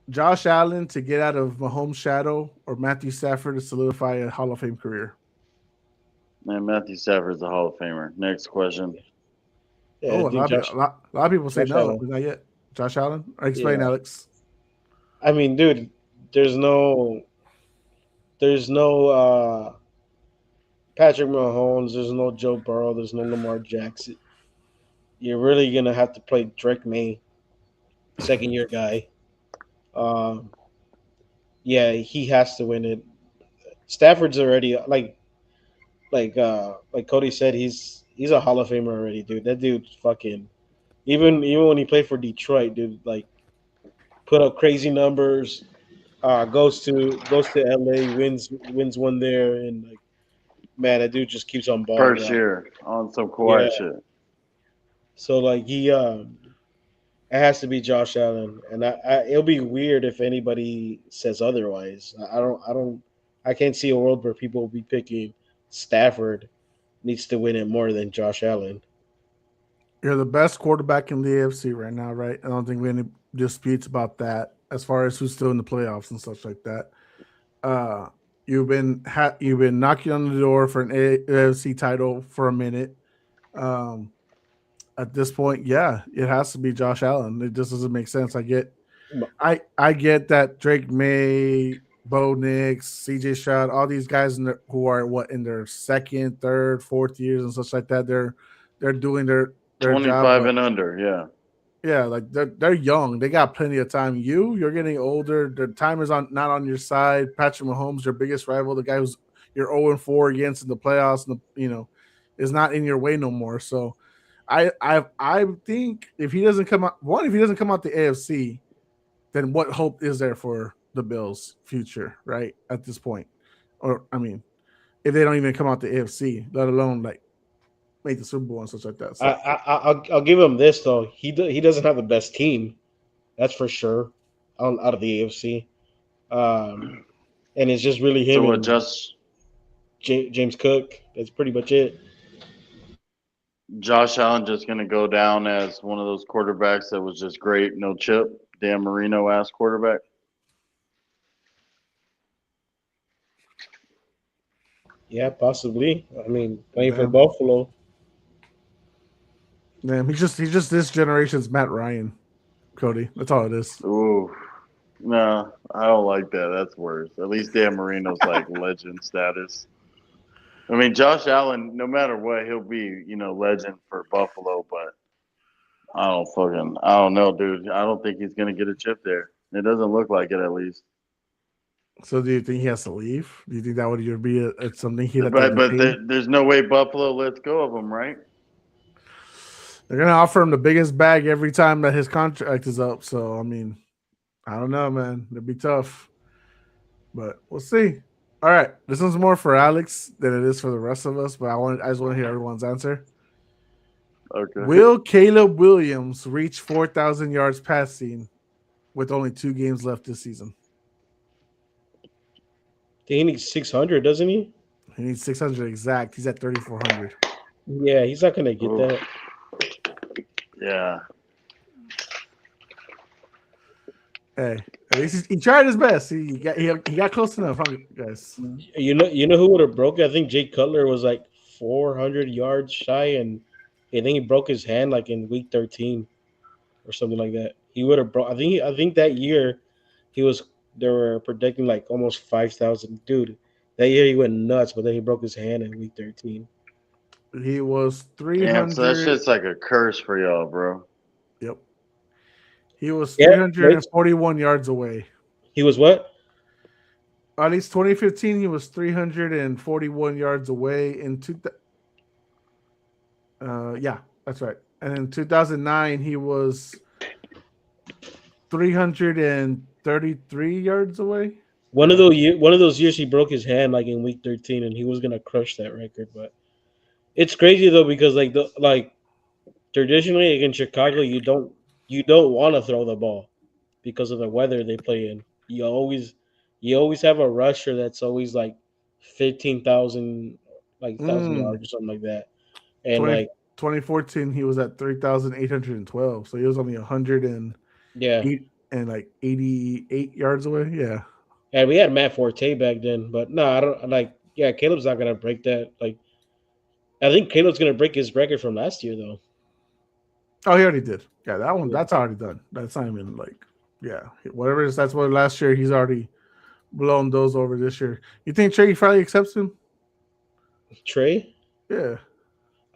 Josh Allen to get out of Mahomes' shadow or Matthew Stafford to solidify a Hall of Fame career? Man, Matthew Stafford's a Hall of Famer. Next question. Yeah, a lot of people say no, but not yet. Josh Allen? Explain, Alex. I mean, dude, there's no Patrick Mahomes, there's no Joe Burrow, there's no Lamar Jackson. You're really gonna have to play Drake May, second-year guy. He has to win it. Stafford's already like Cody said, he's a Hall of Famer already, dude. That dude's fucking even when he played for Detroit, dude, like put up crazy numbers. Goes to LA, wins one there, and like, man, that dude just keeps on balling. First year on some quiet shit. So like it has to be Josh Allen, and it'll be weird if anybody says otherwise. I can't see a world where people will be picking Stafford needs to win it more than Josh Allen. You're the best quarterback in the AFC right now, right? I don't think we have any disputes about that as far as who's still in the playoffs and such like that. You've been knocking on the door for an AFC title for a minute. At this point, yeah, it has to be Josh Allen. It just doesn't make sense. I get that Drake May, Bo Nix, CJ Stroud, all these guys who are in their second, third, fourth years and such like that. They're doing their 25 job, and under, yeah. Yeah, like they're young. They got plenty of time. You're getting older. The time is not on your side. Patrick Mahomes, your biggest rival, the guy who's you're 0-4 against in the playoffs, and is not in your way no more. So, I think if he doesn't come out, if he doesn't come out the AFC, then what hope is there for the Bills' future, right? At this point, or I mean, if they don't even come out the AFC, let alone like make the Super Bowl and such like that. So. I'll give him this though. He doesn't have the best team, that's for sure, out of the AFC, and it's just really him and James Cook. That's pretty much it. Josh Allen just going to go down as one of those quarterbacks that was just great, no chip, Dan Marino-ass quarterback. Yeah, possibly. I mean, playing for Buffalo. Man, he's just this generation's Matt Ryan, Cody. That's all it is. Ooh, no, I don't like that. That's worse. At least Dan Marino's like legend status. I mean, Josh Allen, no matter what, he'll be legend for Buffalo. But I don't know, dude. I don't think he's gonna get a chip there. It doesn't look like it, at least. So, do you think he has to leave? Do you think that would be something he'd have to But there's no way Buffalo lets go of him, right? They're going to offer him the biggest bag every time that his contract is up. So, I mean, I don't know, man. It'd be tough. But we'll see. All right. This one's more for Alex than it is for the rest of us, but I just want to hear everyone's answer. Okay. Will Caleb Williams reach 4,000 yards passing with only 2 games left this season? He needs 600, doesn't he? He needs 600 exact. He's at 3,400. Yeah, he's not going to get that. Yeah. Hey, at least he tried his best. He got close enough, huh, guys? You know who would have broke it? I think Jay Cutler was like 400 yards shy, and I think he broke his hand like in week 13 or something like that. He would have broke. I think that year they were predicting like almost 5,000. Dude, that year he went nuts, but then he broke his hand in week 13. He was 300. Damn, so that shit's like a curse for y'all, bro. Yep. He was 341 yards away. He was what? At least 2015, he was 341 yards away. Yeah, that's right. And in 2009, he was 333 yards away. One of those years, he broke his hand like in week 13, and he was gonna crush that record. But it's crazy though because traditionally against Chicago, you don't want to throw the ball because of the weather they play in. You always have a rusher that's always like 15,000 1,000 yards or something like that. And 2014, he was at 3,812, so he was only 88 yards away. Yeah. And we had Matt Forte back then, but no, I don't Caleb's not gonna break that. I think Caleb's gonna break his record from last year though. Oh, he already did. Yeah, that one that's already done. That's not even whatever it is. That's what last year he's already blown those over this year. You think Trey finally accepts him? Trey? Yeah.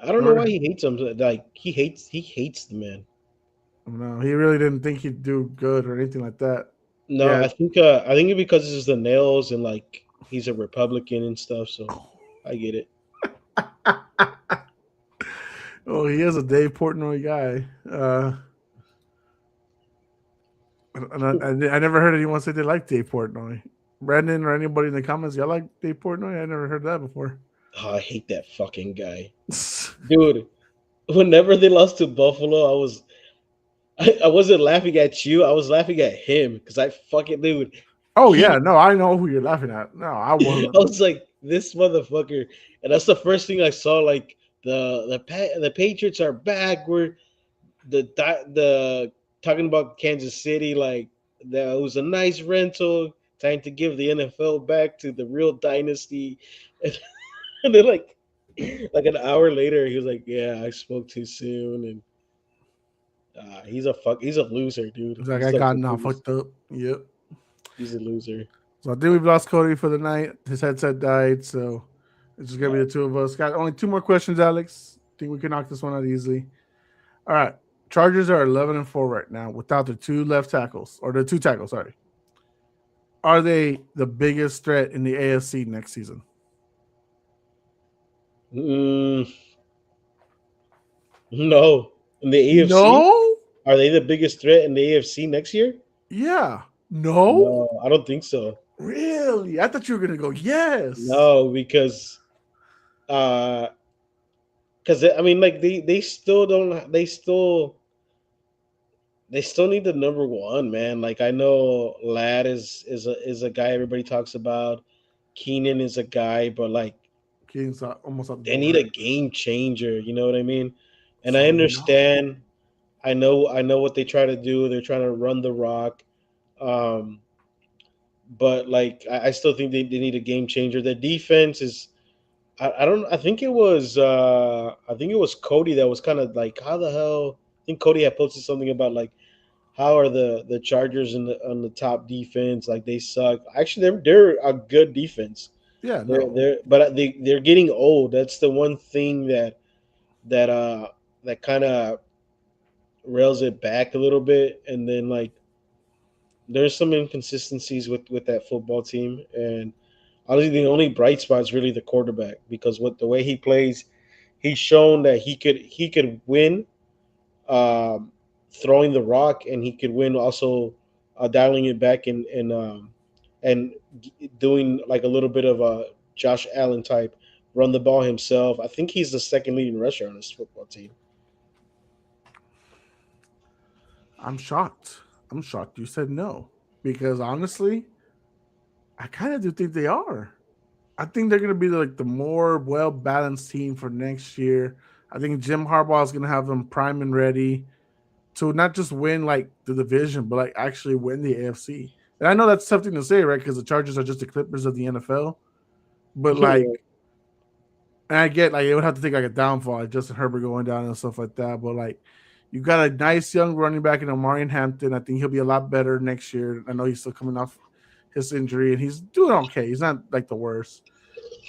I don't know why he hates him. He hates the man. No, he really didn't think he'd do good or anything like that. No, yeah. I think it's because it's the nails and he's a Republican and stuff. So I get it. Oh, he is a Dave Portnoy guy. I never heard anyone say they like Dave Portnoy. Brandon or anybody in the comments, y'all like Dave Portnoy? I never heard that before. Oh, I hate that fucking guy. Dude, whenever they lost to Buffalo, I wasn't laughing at you. I was laughing at him because I fucking dude. Oh yeah, no, I know who you're laughing at. No, I I wasn't. was like, this motherfucker, and that's the first thing I saw. Like the Patriots are back. We're the talking about Kansas City. Like that was a nice rental. Time to give the NFL back to the real dynasty. And then like an hour later, he was like, "Yeah, I spoke too soon," and he's a loser, dude. It's like He's I like got the now biggest. fucked up. Yep. He's a loser. So I think we've lost Cody for the night. His headset died, so it's just gonna be the two of us. Got only two more questions, Alex. Think we can knock this one out easily. All right. Chargers are 11-4 right now without their two left tackles or the two tackles. Sorry. Are they the biggest threat in the AFC next season? Mm, no, in the AFC, No. are they the biggest threat in the AFC next year? Yeah. No. No, I don't think so. Really? I thought you were gonna go yes. No, uh, because I mean, like they still don't they still need the number one man. Like I know Ladd is a guy everybody talks about. Keenan is a guy, but like King's almost out the they door. need a Right? game changer. You know what I mean? And I So no. understand. I know what they try to do. They're trying to run the rock. Um, but like I still think they need a game changer. The defense is I don't I think it was Cody that was kind of like how the hell I think Cody had posted something about like how are the Chargers on the top defense, like they suck. Actually they're a good defense. Yeah. No. They're getting old. That's the one thing that uh that kind of rails it back a little bit. And then like there's some inconsistencies with that football team. And honestly, the only bright spot is really the quarterback because with the way he plays, he's shown that he could win throwing the rock, and he could win also dialing it back and doing like a little bit of a Josh Allen type run the ball himself. I think he's the second leading rusher on this football team. I'm shocked. I'm shocked you said no because honestly, I kind of do think they are. I think they're going to be like the more well balanced team for next year. I think Jim Harbaugh is going to have them prime and ready to not just win like the division, but like actually win the AFC. And I know that's something to say, right? Because the Chargers are just the Clippers of the NFL. But like, and I get like it would have to take like a downfall, like Justin Herbert going down and stuff like that. But like, you got a nice young running back in Omarion Hampton. I think he'll be a lot better next year. I know he's still coming off his injury and he's doing okay. He's not like the worst.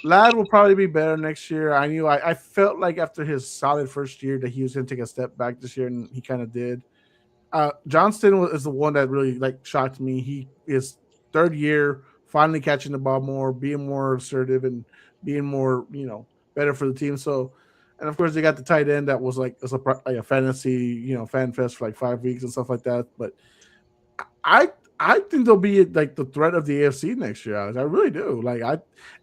Ladd will probably be better next year. I felt like after his solid first year that he was going to take a step back this year, and he kind of did. Johnston is the one that really like shocked me. He is third year, finally catching the ball more, being more assertive, and being more better for the team. So, and of course they got the tight end that was like a fantasy fan fest for like 5 weeks and stuff like that. But I I think they'll be like the threat of the AFC next year, Alex. I really do.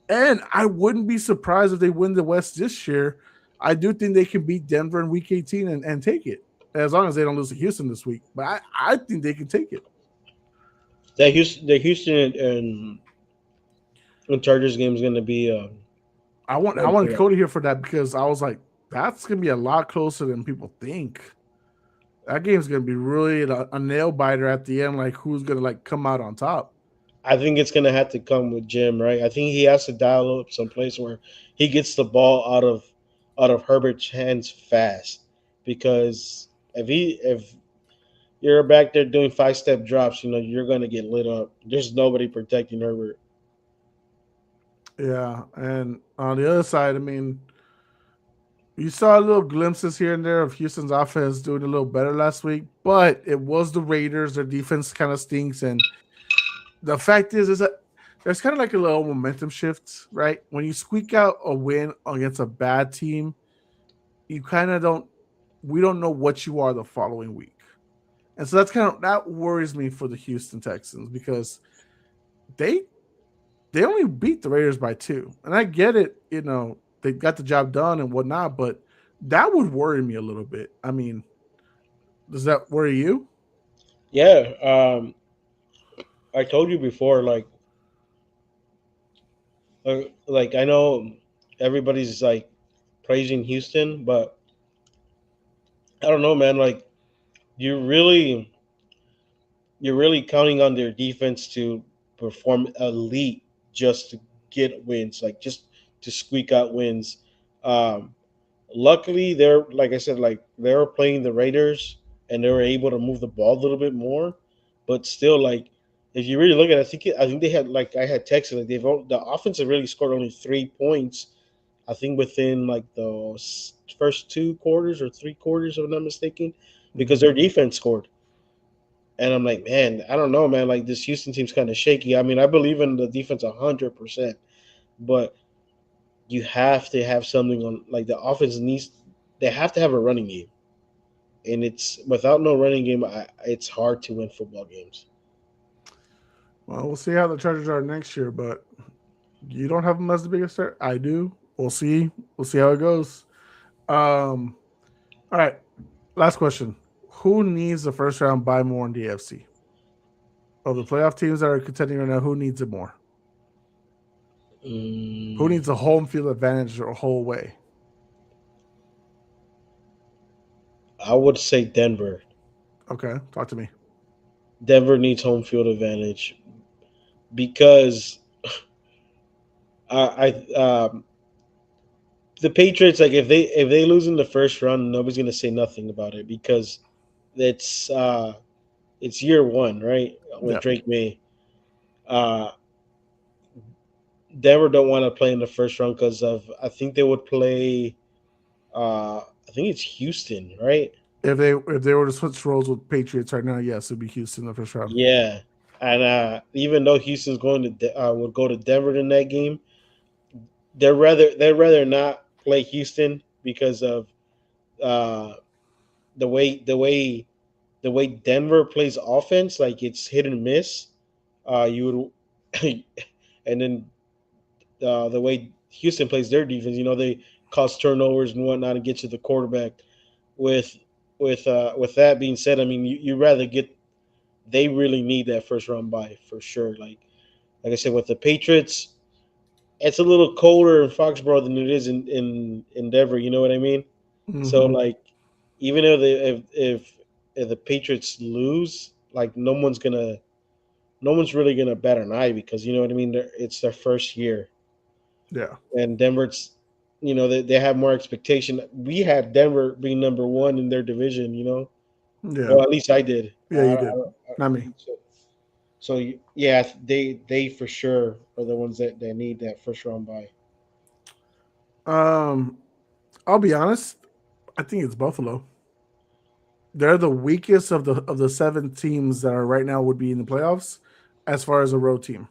I wouldn't be surprised if they win the West this year. I do think they can beat Denver in Week 18 and take it, as long as they don't lose to Houston this week. But I think they can take it. The Houston and Chargers game is going to be. I wanted Cody here for that because I was like, that's gonna be a lot closer than people think. That game's gonna be really a nail biter at the end. Like who's gonna like come out on top? I think it's going to have to come with Jim, right? I think he has to dial up some place where he gets the ball out of Herbert's hands fast, because if you're back there doing 5-step drops, you're going to get lit up. There's nobody protecting Herbert. Yeah, and on the other side, I mean, you saw little glimpses here and there of Houston's offense doing a little better last week, but it was the Raiders. Their defense kind of stinks, and the fact is that there's kind of like a little momentum shift, right? When you squeak out a win against a bad team, you kind of don't. We don't know what you are the following week, and so that worries me for the Houston Texans because they only beat the Raiders by 2, and I get it. They got the job done and whatnot, but That would worry me a little bit. I mean, does that worry you? Yeah, I told you before, like I know everybody's like praising Houston, but I don't know, man. Like you really you're really counting on their defense to perform elite just to get wins, like just to squeak out wins. Um, Luckily, they're like I said, like they were playing the Raiders and they were able to move the ball a little bit more, but still, like if you really look at it, I think they had like I had texted like the offense have really scored only 3 points. I think within like the first 2 quarters or 3 quarters, if I'm not mistaken, because their defense scored. And I'm like, man, I don't know, man. Like this Houston team's kind of shaky. I mean, I believe in the defense 100%, but you have to have something on. Like the offense needs, they have to have a running game, and it's without no running game, it's hard to win football games. Well, we'll see how the Chargers are next year, but you don't have them as the biggest threat. I do. We'll see. We'll see how it goes. All right. Last question. Who needs the first round bye more in the AFC? Of the playoff teams that are contending right now, who needs it more? Who needs a home field advantage the whole way? I would say Denver. Okay, talk to me. Denver needs home field advantage because the Patriots, like if they lose in the first round, nobody's gonna say nothing about it because it's year one, right? With Drake May. Denver don't want to play in the first round because of I think they would play I think it's Houston, right? If they were to switch roles with Patriots right now, yes, it'd be Houston in the first round. Yeah. And even though Houston's going to would go to Denver in that game, they'd rather not play Houston because of uh, the way Denver plays offense, like it's hit and miss. You would, and then the way Houston plays their defense, they cause turnovers and whatnot and get to the quarterback. With with that being said, I mean you rather get they really need that first round bye for sure. Like I said, with the Patriots, it's a little colder in Foxborough than it is in Denver. You know what I mean? Mm-hmm. So like, even if the Patriots lose, like no one's really gonna bat an eye because you know what I mean. It's their first year. Yeah. And Denver's, they have more expectation. We had Denver being number one in their division. Yeah. Well, at least I did. Yeah, you did. Not me. So yeah, they for sure are the ones that need that first round bye. I'll be honest. I think it's Buffalo. They're the weakest of the 7 teams that are right now would be in the playoffs, as far as a road team.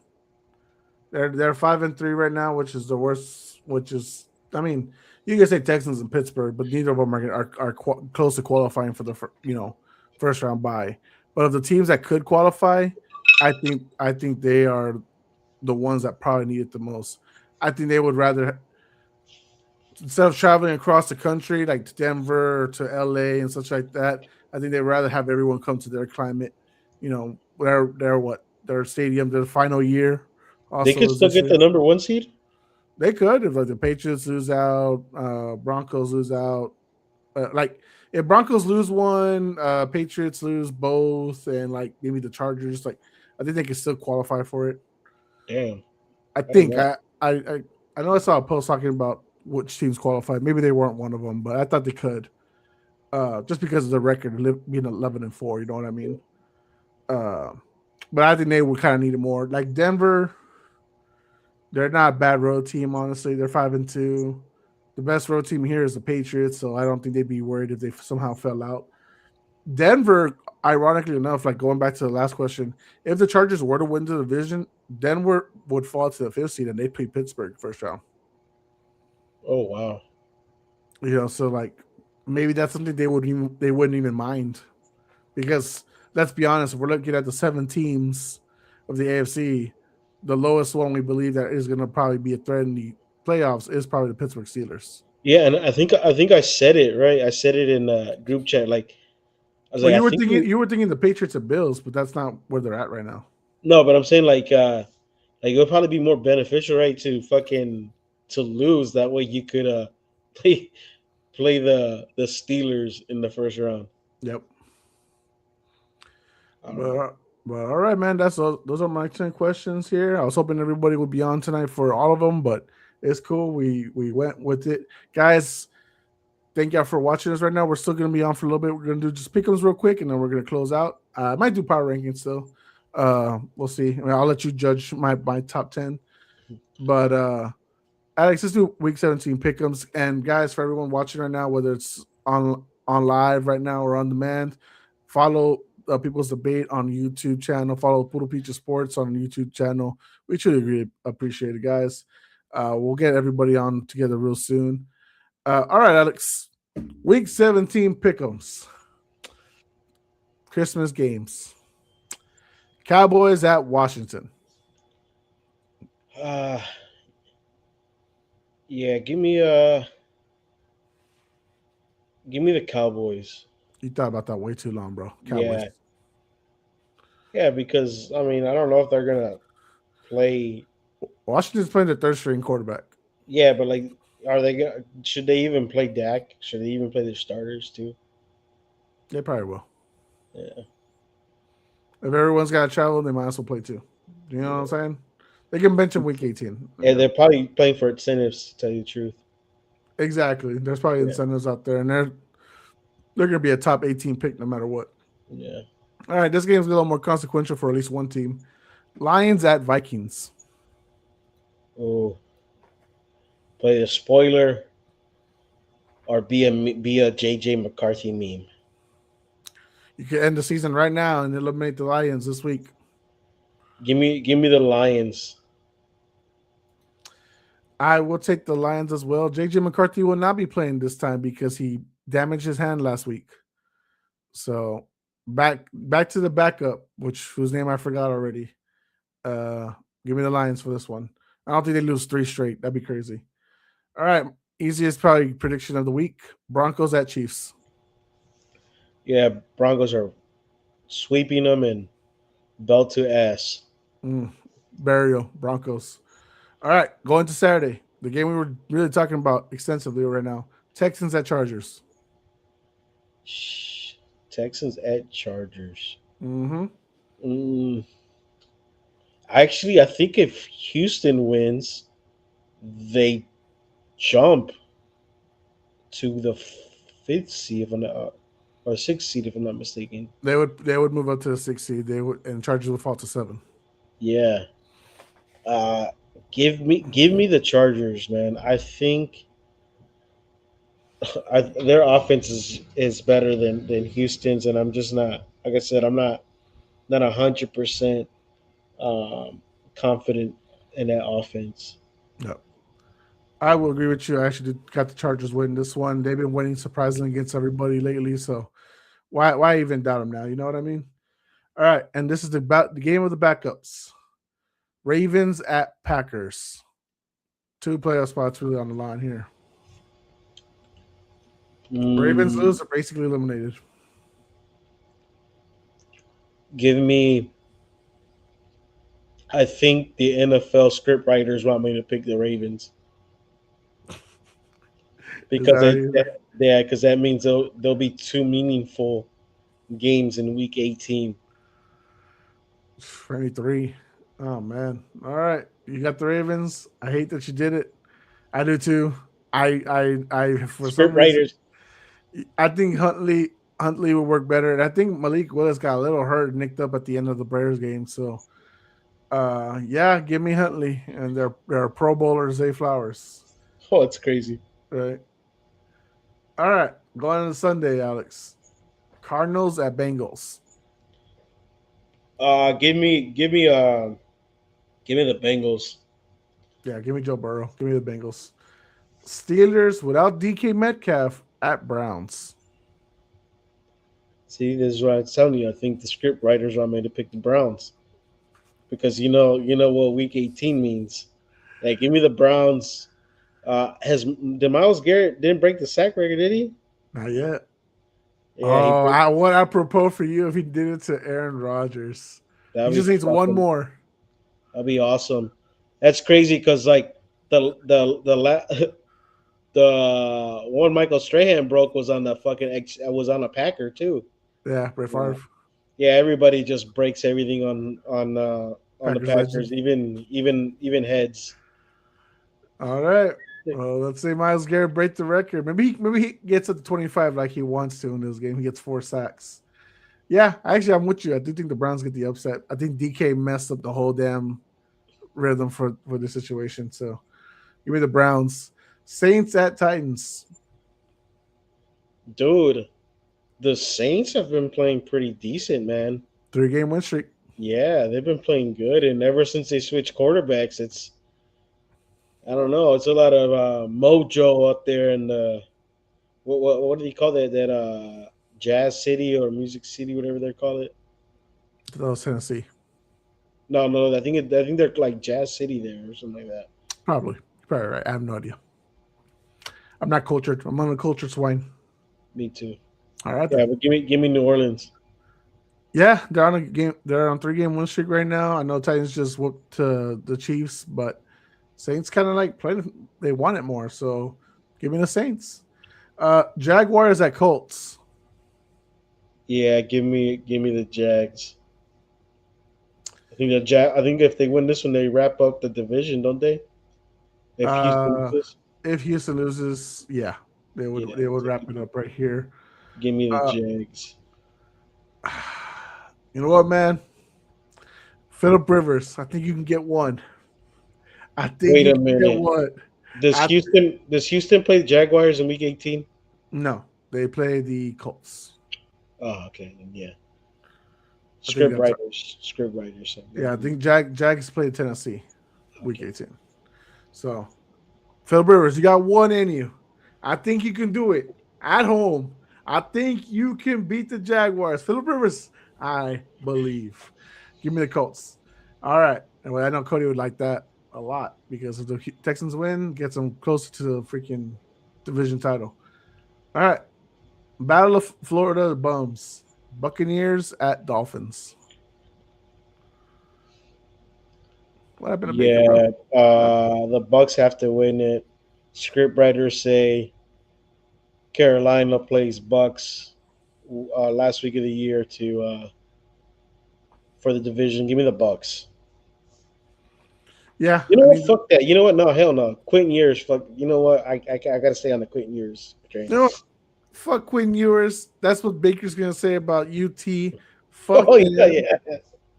They're 5-3 right now, which is the worst. Which is, I mean, you can say Texans and Pittsburgh, but neither of them are close to qualifying for the first round bye. But of the teams that could qualify, I think they are the ones that probably need it the most. I think they would rather, instead of traveling across the country like to Denver to LA and such like that, I think they'd rather have everyone come to their climate. Their stadium, their final year. Also, they could still get the number 1 seed. They could if like the Patriots lose out, Broncos lose out. Like if Broncos lose one, Patriots lose both, and like maybe the Chargers, like I think they can still qualify for it. Damn. I think I know I saw a post talking about which teams qualified. Maybe they weren't one of them, but I thought they could. Just because of the record being 11-4, you know what I mean? But I think they would kind of need it more. Like Denver, they're not a bad road team, honestly. They're 5-2. The best road team here is the Patriots, so I don't think they'd be worried if they somehow fell out. Denver, ironically enough, like going back to the last question, if the Chargers were to win the division, Denver would fall to the 5th seed and they'd play Pittsburgh first round. Oh wow! So like maybe that's something they wouldn't even mind, because let's be honest, if we're looking at the 7 teams of the AFC, the lowest one we believe that is going to probably be a threat in the playoffs is probably the Pittsburgh Steelers. Yeah, and I think I said it right. I said it in the group chat. Like I was Well, like, I you were think thinking the Patriots and Bills, but that's not where they're at right now. no, but I'm saying like it would probably be more beneficial, right, to lose. That way you could play the Steelers in the first round. Yep. I don't know. But all right, man. That's all. Those are my 10 questions here. I was hoping everybody would be on tonight for all of them, but it's cool. We went with it, guys. Thank y'all for watching us right now. We're still gonna be on for a little bit. We're gonna do just pick'ems real quick, and then we're gonna close out. I might do power rankings still. We'll see. I mean, I'll let you judge my top 10. But Alex, let's do week 17 pick'ems. And guys, for everyone watching right now, whether it's on live right now or on demand, follow People's Debate on YouTube channel. Follow Puro Pinche Sports on YouTube channel. We truly really appreciate it, guys. We'll get everybody on together real soon. All right, Alex. Week 17 pick'ems. Christmas games. Cowboys at Washington. Yeah, give me the Cowboys. You thought about that way too long, bro. Cowboys. Yeah, because I mean I don't know if they're gonna play. Washington's playing their third string quarterback. Yeah, but like, should they even play Dak? Should they even play their starters too? They probably will. Yeah. If everyone's got to travel, they might as well play too. You know what I'm saying? They can bench him week 18. Yeah, they're probably playing for incentives, to tell you the truth. Exactly. There's probably incentives out there, and they're going to be a top 18 pick no matter what. Yeah. All right, this game's a little more consequential for at least one team. Lions at Vikings. Oh. Play the spoiler or be a JJ McCarthy meme. You can end the season right now and eliminate the Lions this week. Give me the Lions. I will take the Lions as well. JJ McCarthy will not be playing this time because he damaged his hand last week. So back to the backup, whose name I forgot already. Give me the Lions for this one. I don't think they lose 3 straight. That'd be crazy. All right. Easiest probably prediction of the week. Broncos at Chiefs. Yeah, Broncos are sweeping them and belt to ass. Burial, Broncos. All right. Going to Saturday. The game we were really talking about extensively right now. Texans at Chargers. Texans at Chargers. Mm-hmm. Actually, I think if Houston wins, they jump to the 5th seed or 6th seed if I'm not mistaken. They would move up to the 6th seed. And Chargers would fall to 7. Yeah. Give me the Chargers, man. I think their offense is better than Houston's, and I'm just not, like I said, I'm not 100% confident in that offense. No, I will agree with you. I actually got the Chargers winning this one. They've been winning surprisingly against everybody lately, so why even doubt them now? You know what I mean? All right, and this is the game of the backups. Ravens at Packers. 2 playoff spots really on the line here. Ravens lose, are basically eliminated. I think the NFL script writers want me to pick the Ravens because that means there'll be 2 meaningful games in Week 18. 23. Oh man! All right, you got the Ravens. I hate that you did it. I do too. I for script some writers. Reason, I think Huntley would work better, and I think Malik Willis got a little hurt, nicked up at the end of the Bears game. So, yeah, give me Huntley and their Pro Bowler Zay Flowers. Oh, it's crazy. Right. All right, going to Sunday, Alex. Cardinals at Bengals. Give me the Bengals. Yeah, give me Joe Burrow. Give me the Bengals. Steelers without DK Metcalf at Browns. See, this is what I'm telling you. I think the script writers want me to pick the Browns because you know what Week 18 means. Like, give me the Browns Did Myles Garrett didn't break the sack record, did he? Not yet. Yeah, I apropos for you if he did it to Aaron Rodgers. He just needs one more. That'd be awesome. That's crazy because like the the one Michael Strahan broke was on the was on a Packer too. Yeah, Brett Favre. Yeah, everybody just breaks everything on the Packers, legend. even heads. All right. Well, let's say Myles Garrett break the record. Maybe he gets up to 25 like he wants to in this game. He gets 4 sacks. Yeah, actually, I'm with you. I do think the Browns get the upset. I think DK messed up the whole damn rhythm for this situation. So give me the Browns. Saints at Titans. Dude, the Saints have been playing pretty decent, man. 3-game win streak. Yeah, they've been playing good, and ever since they switched quarterbacks, I don't know. It's a lot of mojo up there in the what do you call that Jazz City or Music City, whatever they call it. That was Tennessee. No. I think they're like Jazz City there or something like that. Probably right. I have no idea. I'm not cultured. I'm uncultured swine. Me too. All right. Yeah, then. but give me New Orleans. Yeah, they're on a game. They're on 3-game win streak right now. I know Titans just whooped the Chiefs, but Saints kind of like playing. They want it more, so give me the Saints. Jaguars at Colts. Yeah, give me the Jags. I think if they win this one, they wrap up the division, don't they? If Houston loses, yeah, they would wrap it up right here. Give me the Jags. You know what, man? Phillip Rivers. I think you can get one. I think Wait you a can minute. get one. Does Houston play the Jaguars in Week 18? No, they play the Colts. Oh, okay, yeah. Script writers. So yeah, I think Jags play Tennessee, Week 18. So, Phillip Rivers, you got one in you. I think you can do it at home. I think you can beat the Jaguars. Phillip Rivers, I believe. Give me the Colts. All right. Anyway, I know Cody would like that a lot because if the Texans win, gets them closer to the freaking division title. All right. Battle of Florida Bums. Buccaneers at Dolphins. What happened to Baker, bro? The Bucs have to win it. Script writers say Carolina plays Bucs last week of the year for the division. Give me the Bucs. Yeah. You know what? Fuck that. You know what? No, hell no. Quentin Ewers. Fuck. You know what? I gotta stay on the Quentin Ewers train. You know what? Fuck Quentin Ewers. That's what Baker's gonna say about UT. Fuck. Yeah.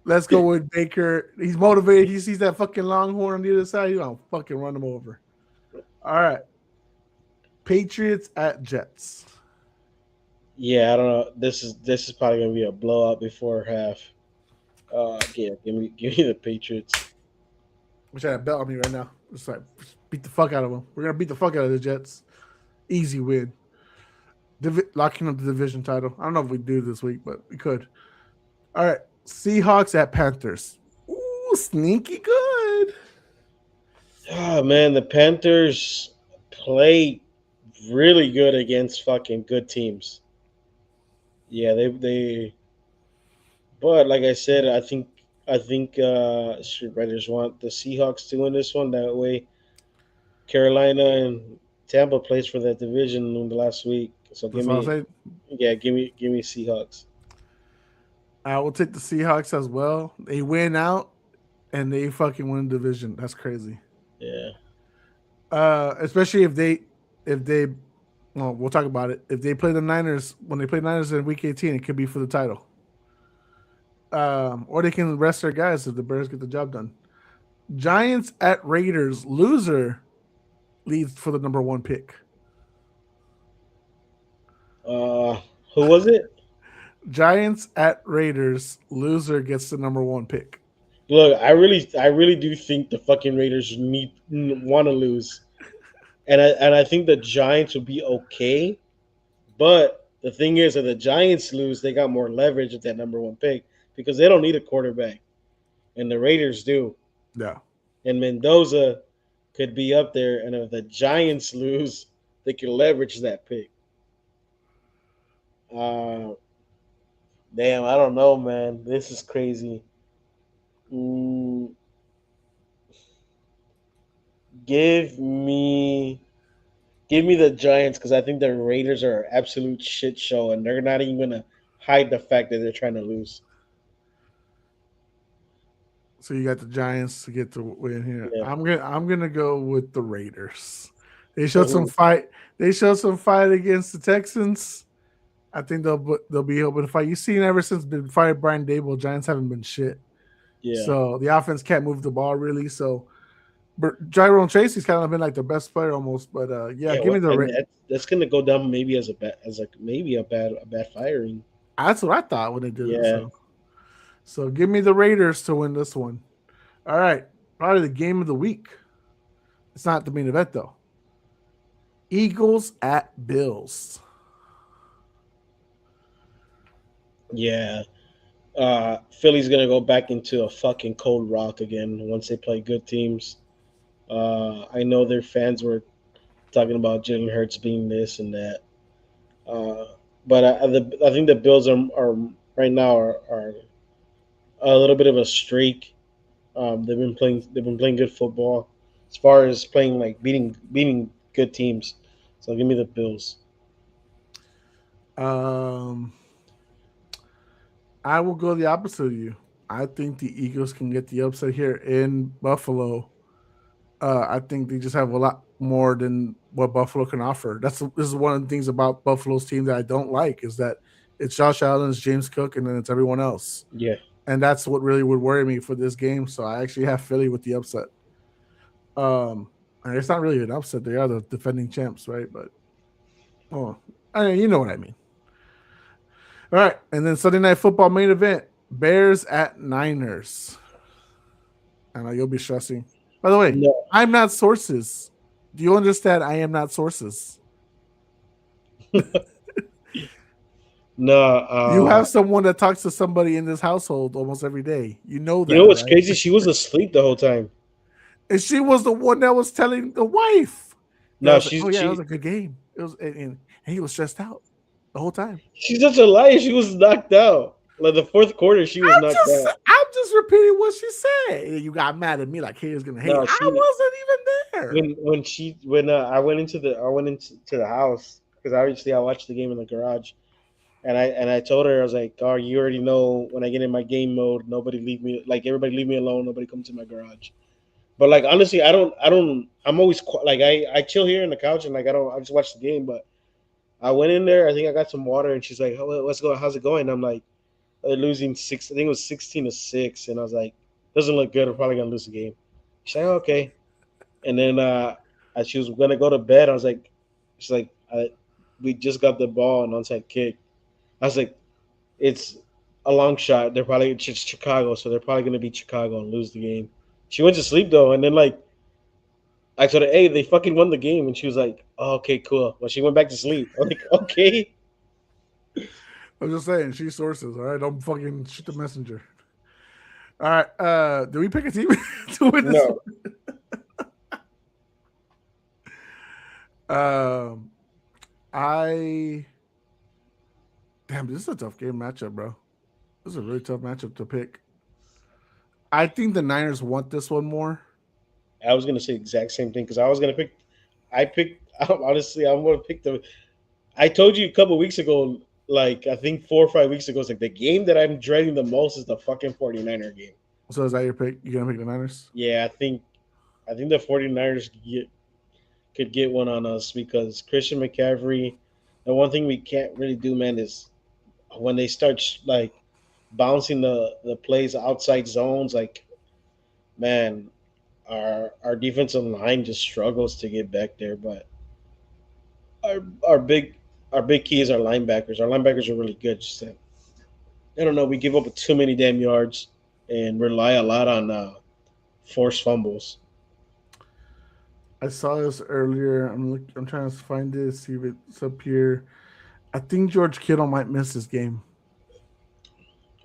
Let's go with Baker. He's motivated. He sees that fucking Longhorn on the other side. He's gonna fucking run him over. All right. Patriots at Jets. Yeah, I don't know. This is probably gonna be a blowout before half. Yeah, give me the Patriots. Wish I had a belt on me right now. Just like beat the fuck out of them. We're gonna beat the fuck out of the Jets. Easy win. Locking up the division title. I don't know if we do this week, but we could. All right. Seahawks at Panthers. Ooh, sneaky good. Oh man, the Panthers play really good against fucking good teams. Yeah, they. But like I said, I think Street Writers want the Seahawks to win this one. That way, Carolina and Tampa plays for that division in the last week. So give me Seahawks. I will take the Seahawks as well. They win out, and they fucking win the division. That's crazy. Yeah. Especially if they, well, we'll talk about it. If they play the Niners, when they play Niners in Week 18, it could be for the title. Or they can rest their guys if the Bears get the job done. Giants at Raiders. Loser leads for the number 1 pick. Who was it? Giants at Raiders. Loser gets the number 1 pick. Look, I really do think the fucking Raiders want to lose, and I think the Giants will be okay. But the thing is, if the Giants lose, they got more leverage at that number 1 pick because they don't need a quarterback, and the Raiders do. Yeah. And Mendoza could be up there, and if the Giants lose, they can leverage that pick. Damn, I don't know, man. This is crazy. Mm, give me the Giants because I think the Raiders are an absolute shit show, and they're not even gonna hide the fact that they're trying to lose. So you got the Giants to get the win here. Yeah. I'm gonna go with the Raiders. They showed some fight. They showed some fight against the Texans. I think they'll be able to fight. You've seen ever since they fired Brian Dable, Giants haven't been shit. Yeah. So the offense can't move the ball really. So Tyrone Tracy's kind of been like the best player almost. But give me the. That's gonna go down maybe as a bad firing. That's what I thought when they did it. Yeah. So give me the Raiders to win this one. All right, probably the game of the week. It's not the main event though. Eagles at Bills. Yeah. Philly's gonna go back into a fucking cold rock again once they play good teams. I know their fans were talking about Jalen Hurts being this and that, but I think the Bills are right now are a little bit of a streak. They've been playing good football as far as playing like beating good teams. So give me the Bills. I will go the opposite of you. I think the Eagles can get the upset here in Buffalo. I think they just have a lot more than what Buffalo can offer. This is one of the things about Buffalo's team that I don't like is that it's Josh Allen, it's James Cook, and then it's everyone else. Yeah. And that's what really would worry me for this game. So I actually have Philly with the upset. And it's not really an upset. They are the defending champs, right? But you know what I mean. All right, and then Sunday Night Football main event: Bears at Niners. I know you'll be stressing. By the way, no. I'm not sources. Do you understand? I am not sources. No, you have someone that talks to somebody in this household almost every day. You know that. You know what's crazy? She was asleep the whole time, and she was the one that was telling the wife. No, it was a good game. It was, and he was stressed out the whole time. She's such a liar. She was knocked out. Like the fourth quarter, she was knocked out. I'm just repeating what she said. You got mad at me like haters gonna hate. No, I wasn't even there. When I went into the house because obviously I watched the game in the garage, and I told her I was like, "Oh, you already know when I get in my game mode, everybody leave me alone. Nobody come to my garage." But like honestly, I'm always like I chill here on the couch and like I just watch the game. But I went in there. I think I got some water, and she's like, "What's going? How's it going?" I'm like, "They're losing 6. I think it was 16-6." And I was like, "Doesn't look good. We're probably gonna lose the game." She's like, "Okay." And then as she was gonna go to bed, I was like, "She's like, we just got the ball and onside kick." I was like, "It's a long shot. They're probably it's Chicago, so they're probably gonna beat Chicago and lose the game." She went to sleep though, and then like I told her, "Hey, they fucking won the game," and she was like, "Oh, okay, cool." Well, she went back to sleep. I'm like, "Okay." I'm just saying, she's sources. All right, don't fucking shoot the messenger. All right, do we pick a team to win this? No. Damn, this is a tough game matchup, bro. This is a really tough matchup to pick. I think the Niners want this one more. I was gonna say the exact same thing because I was gonna pick. Honestly, I'm gonna pick the. I told you a couple weeks ago, like I think 4 or 5 weeks ago, it's like the game that I'm dreading the most is the fucking 49er game. So is that your pick? You gonna pick the Niners? Yeah, I think the 49ers could get one on us because Christian McCaffrey. The one thing we can't really do, man, is when they start like bouncing the plays outside zones, like man, our defensive line just struggles to get back there. But our big key is our linebackers. Our linebackers are really good. Just I don't know. We give up too many damn yards and rely a lot on forced fumbles. I saw this earlier. I'm trying to find this, see if it's up here. I think George Kittle might miss this game.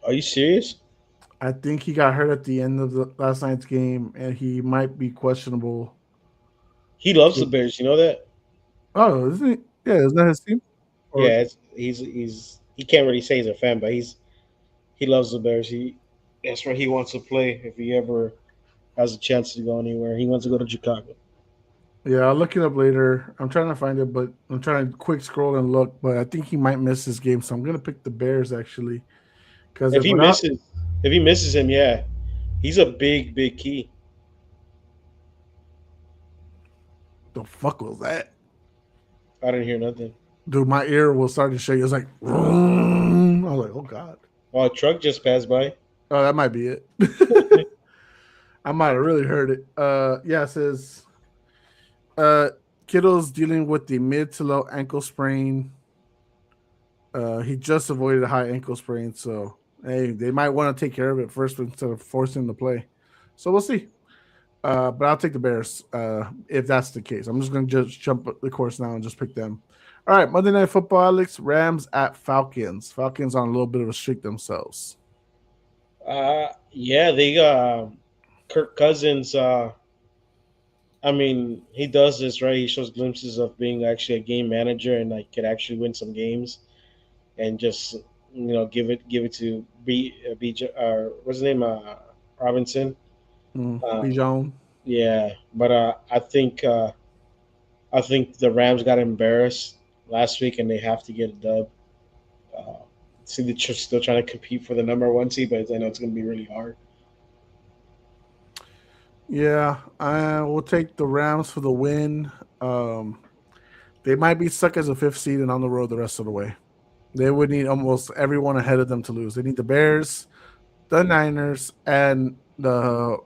Are you serious? I think he got hurt at the end of the last night's game, and he might be questionable He loves the Bears. You know that? Oh, isn't he? Yeah, isn't that his team? Or Yeah, he can't really say he's a fan, but he loves the Bears. That's where he wants to play if he ever has a chance to go anywhere. He wants to go to Chicago. yeah, I'll look it up later. I'm trying to find it, but I'm trying to quick scroll and look. But I think he might miss this game, so I'm gonna pick the Bears actually. Because If he misses him, yeah, he's a big key. the fuck was that? I didn't hear nothing. Dude, my ear will start to shake. It was like, vroom. I was like, oh god. Oh, a truck just passed by. Oh, that might be it. I might have really heard it. Yeah, it says Kittle's dealing with the mid to low ankle sprain. He just avoided a high ankle sprain, so hey, they might want to take care of it first instead of forcing him to play. So we'll see. But I'll take the Bears if that's the case. I'm just going to just jump the course now and just pick them. All right, Monday Night Football, Alex. Rams at Falcons. Falcons on a little bit of a streak themselves. Yeah, they Kirk Cousins. I mean, he does this right. He shows glimpses of being actually a game manager and like could actually win some games, and just give it to what's his name, Robinson. Bijan. Yeah, but I think the Rams got embarrassed last week, and they have to get a dub. See, they're still trying to compete for the number 1 seed, but I know it's going to be really hard. Yeah, I will take the Rams for the win. They might be stuck as a 5th seed and on the road the rest of the way. They would need almost everyone ahead of them to lose. They need the Bears, the Niners, and the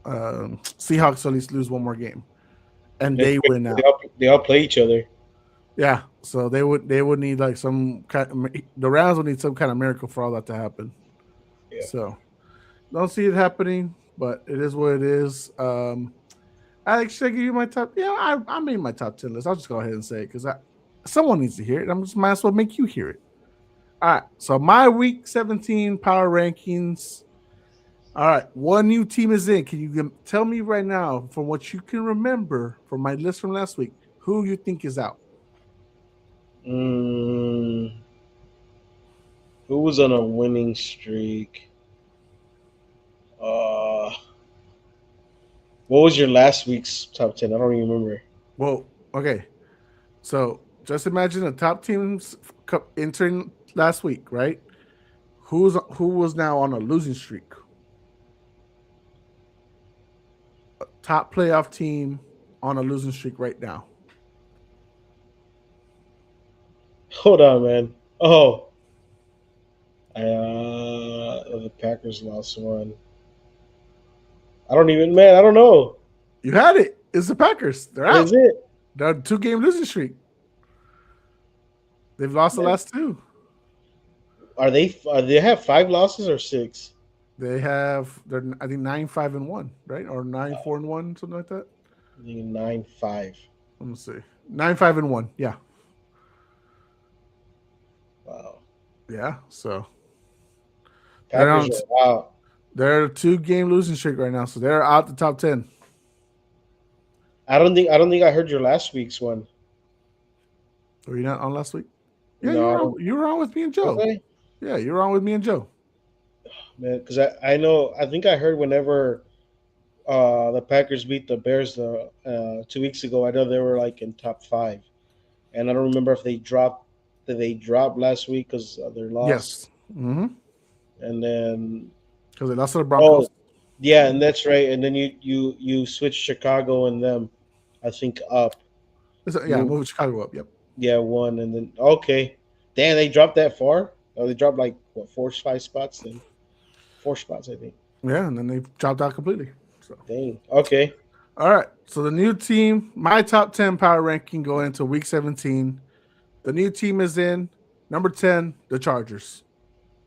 Seahawks to at least lose one more game, and they win out. They all play each other. Yeah, so they would need like some kind of, the Rams would need some kind of miracle for all that to happen. Yeah. So don't see it happening, but it is what it is. Alex, should I give you my top? Yeah, I made my top 10 list. I'll just go ahead and say it because someone needs to hear it. I'm just might as well make you hear it. All right, so my week 17 power rankings. All right, one new team is in. Can you tell me right now, from what you can remember from my list from last week, who you think is out? Who was on a winning streak? What was your last week's top 10? I don't even remember. Well, okay. So just imagine the top teams entering last week, right? Who was now on a losing streak? A top playoff team on a losing streak right now. Hold on, man. Oh, the Packers lost one. I don't know. You had it. It's the Packers. They're out. Is it? They're on a 2-game losing streak. They've lost the last 2. Are they have 5 losses or 6? They're I think 9-5-1, right? Or 9-4-1, something like that. I think 9-5. Let me see. 9-5-1. Yeah. Wow. Yeah. So Packers are out. They're a 2-game losing streak right now, so they're out the top 10. I don't think I heard your last week's one. Were you not on last week? Yeah, no, you were on with me and Joe. Okay. Yeah, you were on with me and Joe. Man, because I think I heard whenever the Packers beat the Bears 2 weeks ago, I know they were like in top 5, and I don't remember if they dropped last week because of their loss. Yes. Mm-hmm. And then because they lost to the Broncos. Oh, yeah, and that's right. And then you switched Chicago and them, I think, up. Move Chicago up. Yep. Yeah, 1 and then okay. Damn, they dropped that far. Oh, they dropped like what 4-5 spots then. 4 spots, I think. Yeah, and then they dropped out completely. So dang. Okay. All right. So the new team, my top 10 power ranking going into week 17. The new team is in number 10, the Chargers.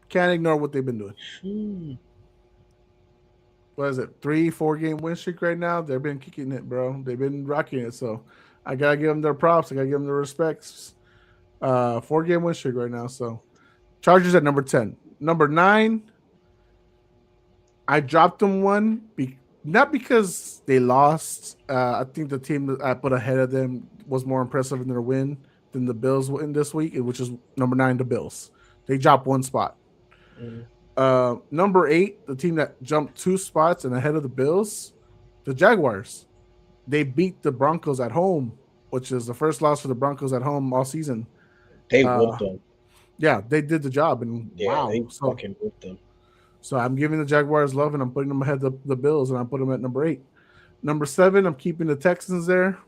Can't ignore what they've been doing. What is it? 3-4 game win streak right now. They've been kicking it, bro. They've been rocking it. So I gotta give them their props. I gotta give them their respects. 4-game win streak right now. So Chargers at number 10. Number 9, I dropped them one not because they lost. I think the team that I put ahead of them was more impressive in their win than the Bills in this week, which is number 9, the Bills. They dropped 1 spot. Number 8, the team that jumped 2 spots and ahead of the Bills, the Jaguars. They beat the Broncos at home, which is the first loss for the Broncos at home all season. They whooped them. Yeah, they did the job, and yeah, they fucking whooped them. So I'm giving the Jaguars love, and I'm putting them ahead of the Bills, and I'm putting them at number 8. Number 7, I'm keeping the Texans there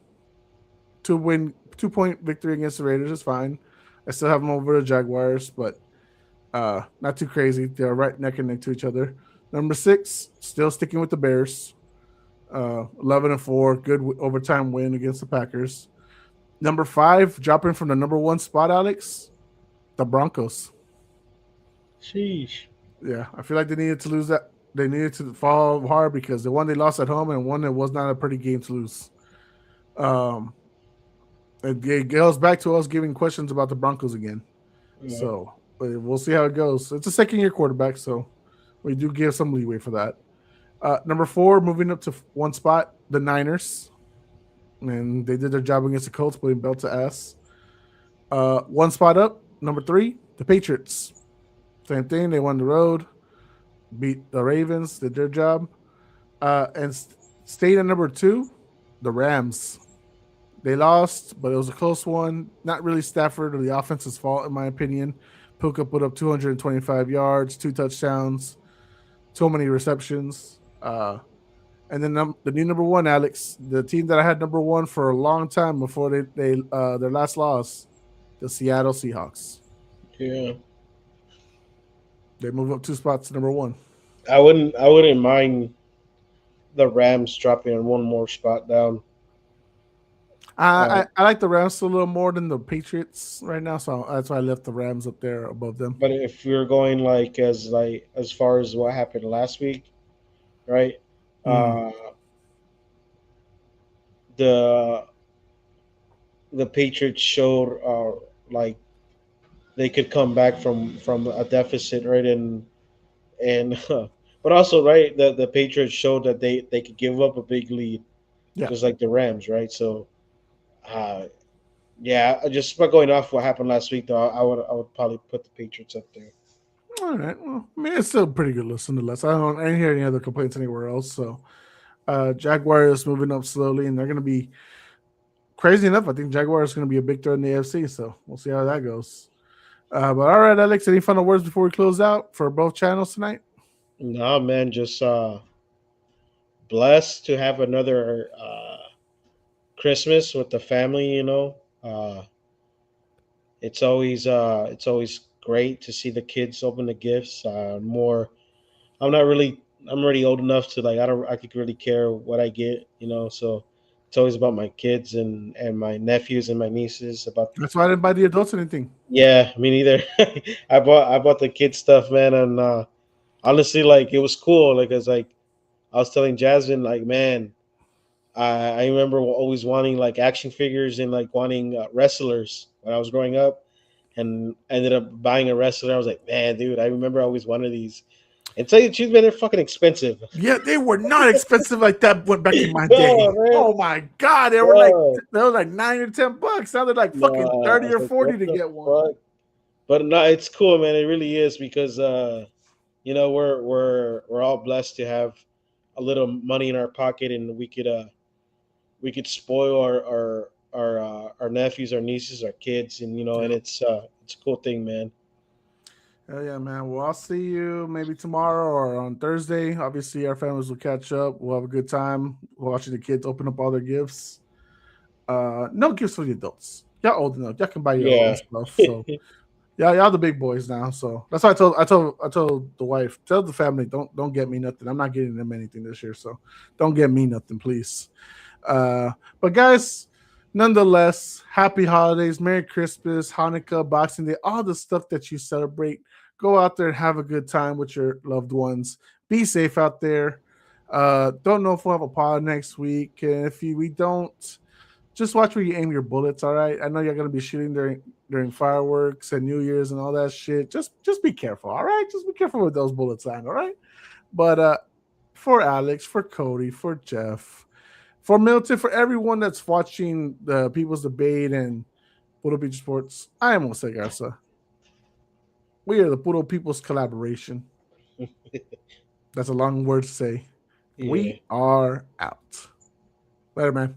to win 2-point victory against the Raiders is fine. I still have them over the Jaguars, but not too crazy. They're right neck and neck to each other. Number 6, still sticking with the Bears. 11-4, good overtime win against the Packers. Number 5, dropping from the number 1 spot, Alex, the Broncos. Sheesh. Yeah, I feel like they needed to lose that. They needed to fall hard because the one they lost at home and one that was not a pretty game to lose. It goes back to us giving questions about the Broncos again. Yeah. So we'll see how it goes. It's a second-year quarterback, so we do give some leeway for that. Number 4, moving up to 1 spot, the Niners. And they did their job against the Colts, putting belt to ass. 1 spot up, number 3, the Patriots. Same thing. They won the road, beat the Ravens, did their job. And stayed at number 2, the Rams. They lost, but it was a close one. Not really Stafford or the offense's fault, in my opinion. Puka put up 225 yards, 2 touchdowns, so many receptions. And then the new number 1, Alex, the team that I had number 1 for a long time before they their last loss, the Seattle Seahawks. Yeah. They move up 2 spots to number 1. I wouldn't mind the Rams dropping 1 more spot down. I like the Rams a little more than the Patriots right now, so that's why I left the Rams up there above them. But if we're going as far as what happened last week, right? The Patriots showed like they could come back from a deficit, right? And but also, right, the Patriots showed that they could give up a big lead, just like the Rams, right? So, just by going off what happened last week, though, I would probably put the Patriots up there. All right. Well, I mean, it's still a pretty good list nonetheless. I didn't hear any other complaints anywhere else. So, Jaguars moving up slowly, and they're going to be crazy enough. I think Jaguars going to be a big threat in the AFC. So we'll see how that goes. But all right, Alex, any final words before we close out for both channels tonight? No, man, just blessed to have another Christmas with the family. You know, it's always great to see the kids open the gifts. I'm already old enough to I could really care what I get. You know, so it's always about my kids and my nephews and my nieces. That's why I didn't buy the adults anything. Yeah, me neither. I bought the kids stuff, man, and honestly, it was cool. Cause I was telling Jasmine, man, I remember always wanting action figures and wanting wrestlers when I was growing up, and I ended up buying a wrestler. I was like, man, dude, I remember I always wanted these. And tell you the truth, man, they're fucking expensive. Yeah, they were not expensive like that back in my day. Oh my god, they were like $9 or $10. Now they're like fucking 30 or 40 to get one. But no, it's cool, man. It really is because you know, we're all blessed to have a little money in our pocket, and we could spoil our nephews, our nieces, our kids, and you know, and it's a cool thing, man. Hell yeah, man. Well, I'll see you maybe tomorrow or on Thursday. Obviously, our families will catch up. We'll have a good time watching the kids open up all their gifts. No gifts for the adults. Y'all old enough. Y'all can buy your own stuff. So y'all the big boys now. So that's why I told the wife, tell the family, don't get me nothing. I'm not getting them anything this year. So don't get me nothing, please. But guys, nonetheless, happy holidays, Merry Christmas, Hanukkah, Boxing Day, all the stuff that you celebrate. Go out there and have a good time with your loved ones. Be safe out there. Don't know if we'll have a pod next week. And if we don't, just watch where you aim your bullets, all right? I know you're going to be shooting during fireworks and New Year's and all that shit. Just be careful, all right? Just be careful with those bullets, all right? But for Alex, for Cody, for Jeff, for Milton, for everyone that's watching the People's Debate and Puro Pinche Sports, I am Jose Garza. We are the Puro People's Collaboration. That's a long word to say. Yeah. We are out. Later, man.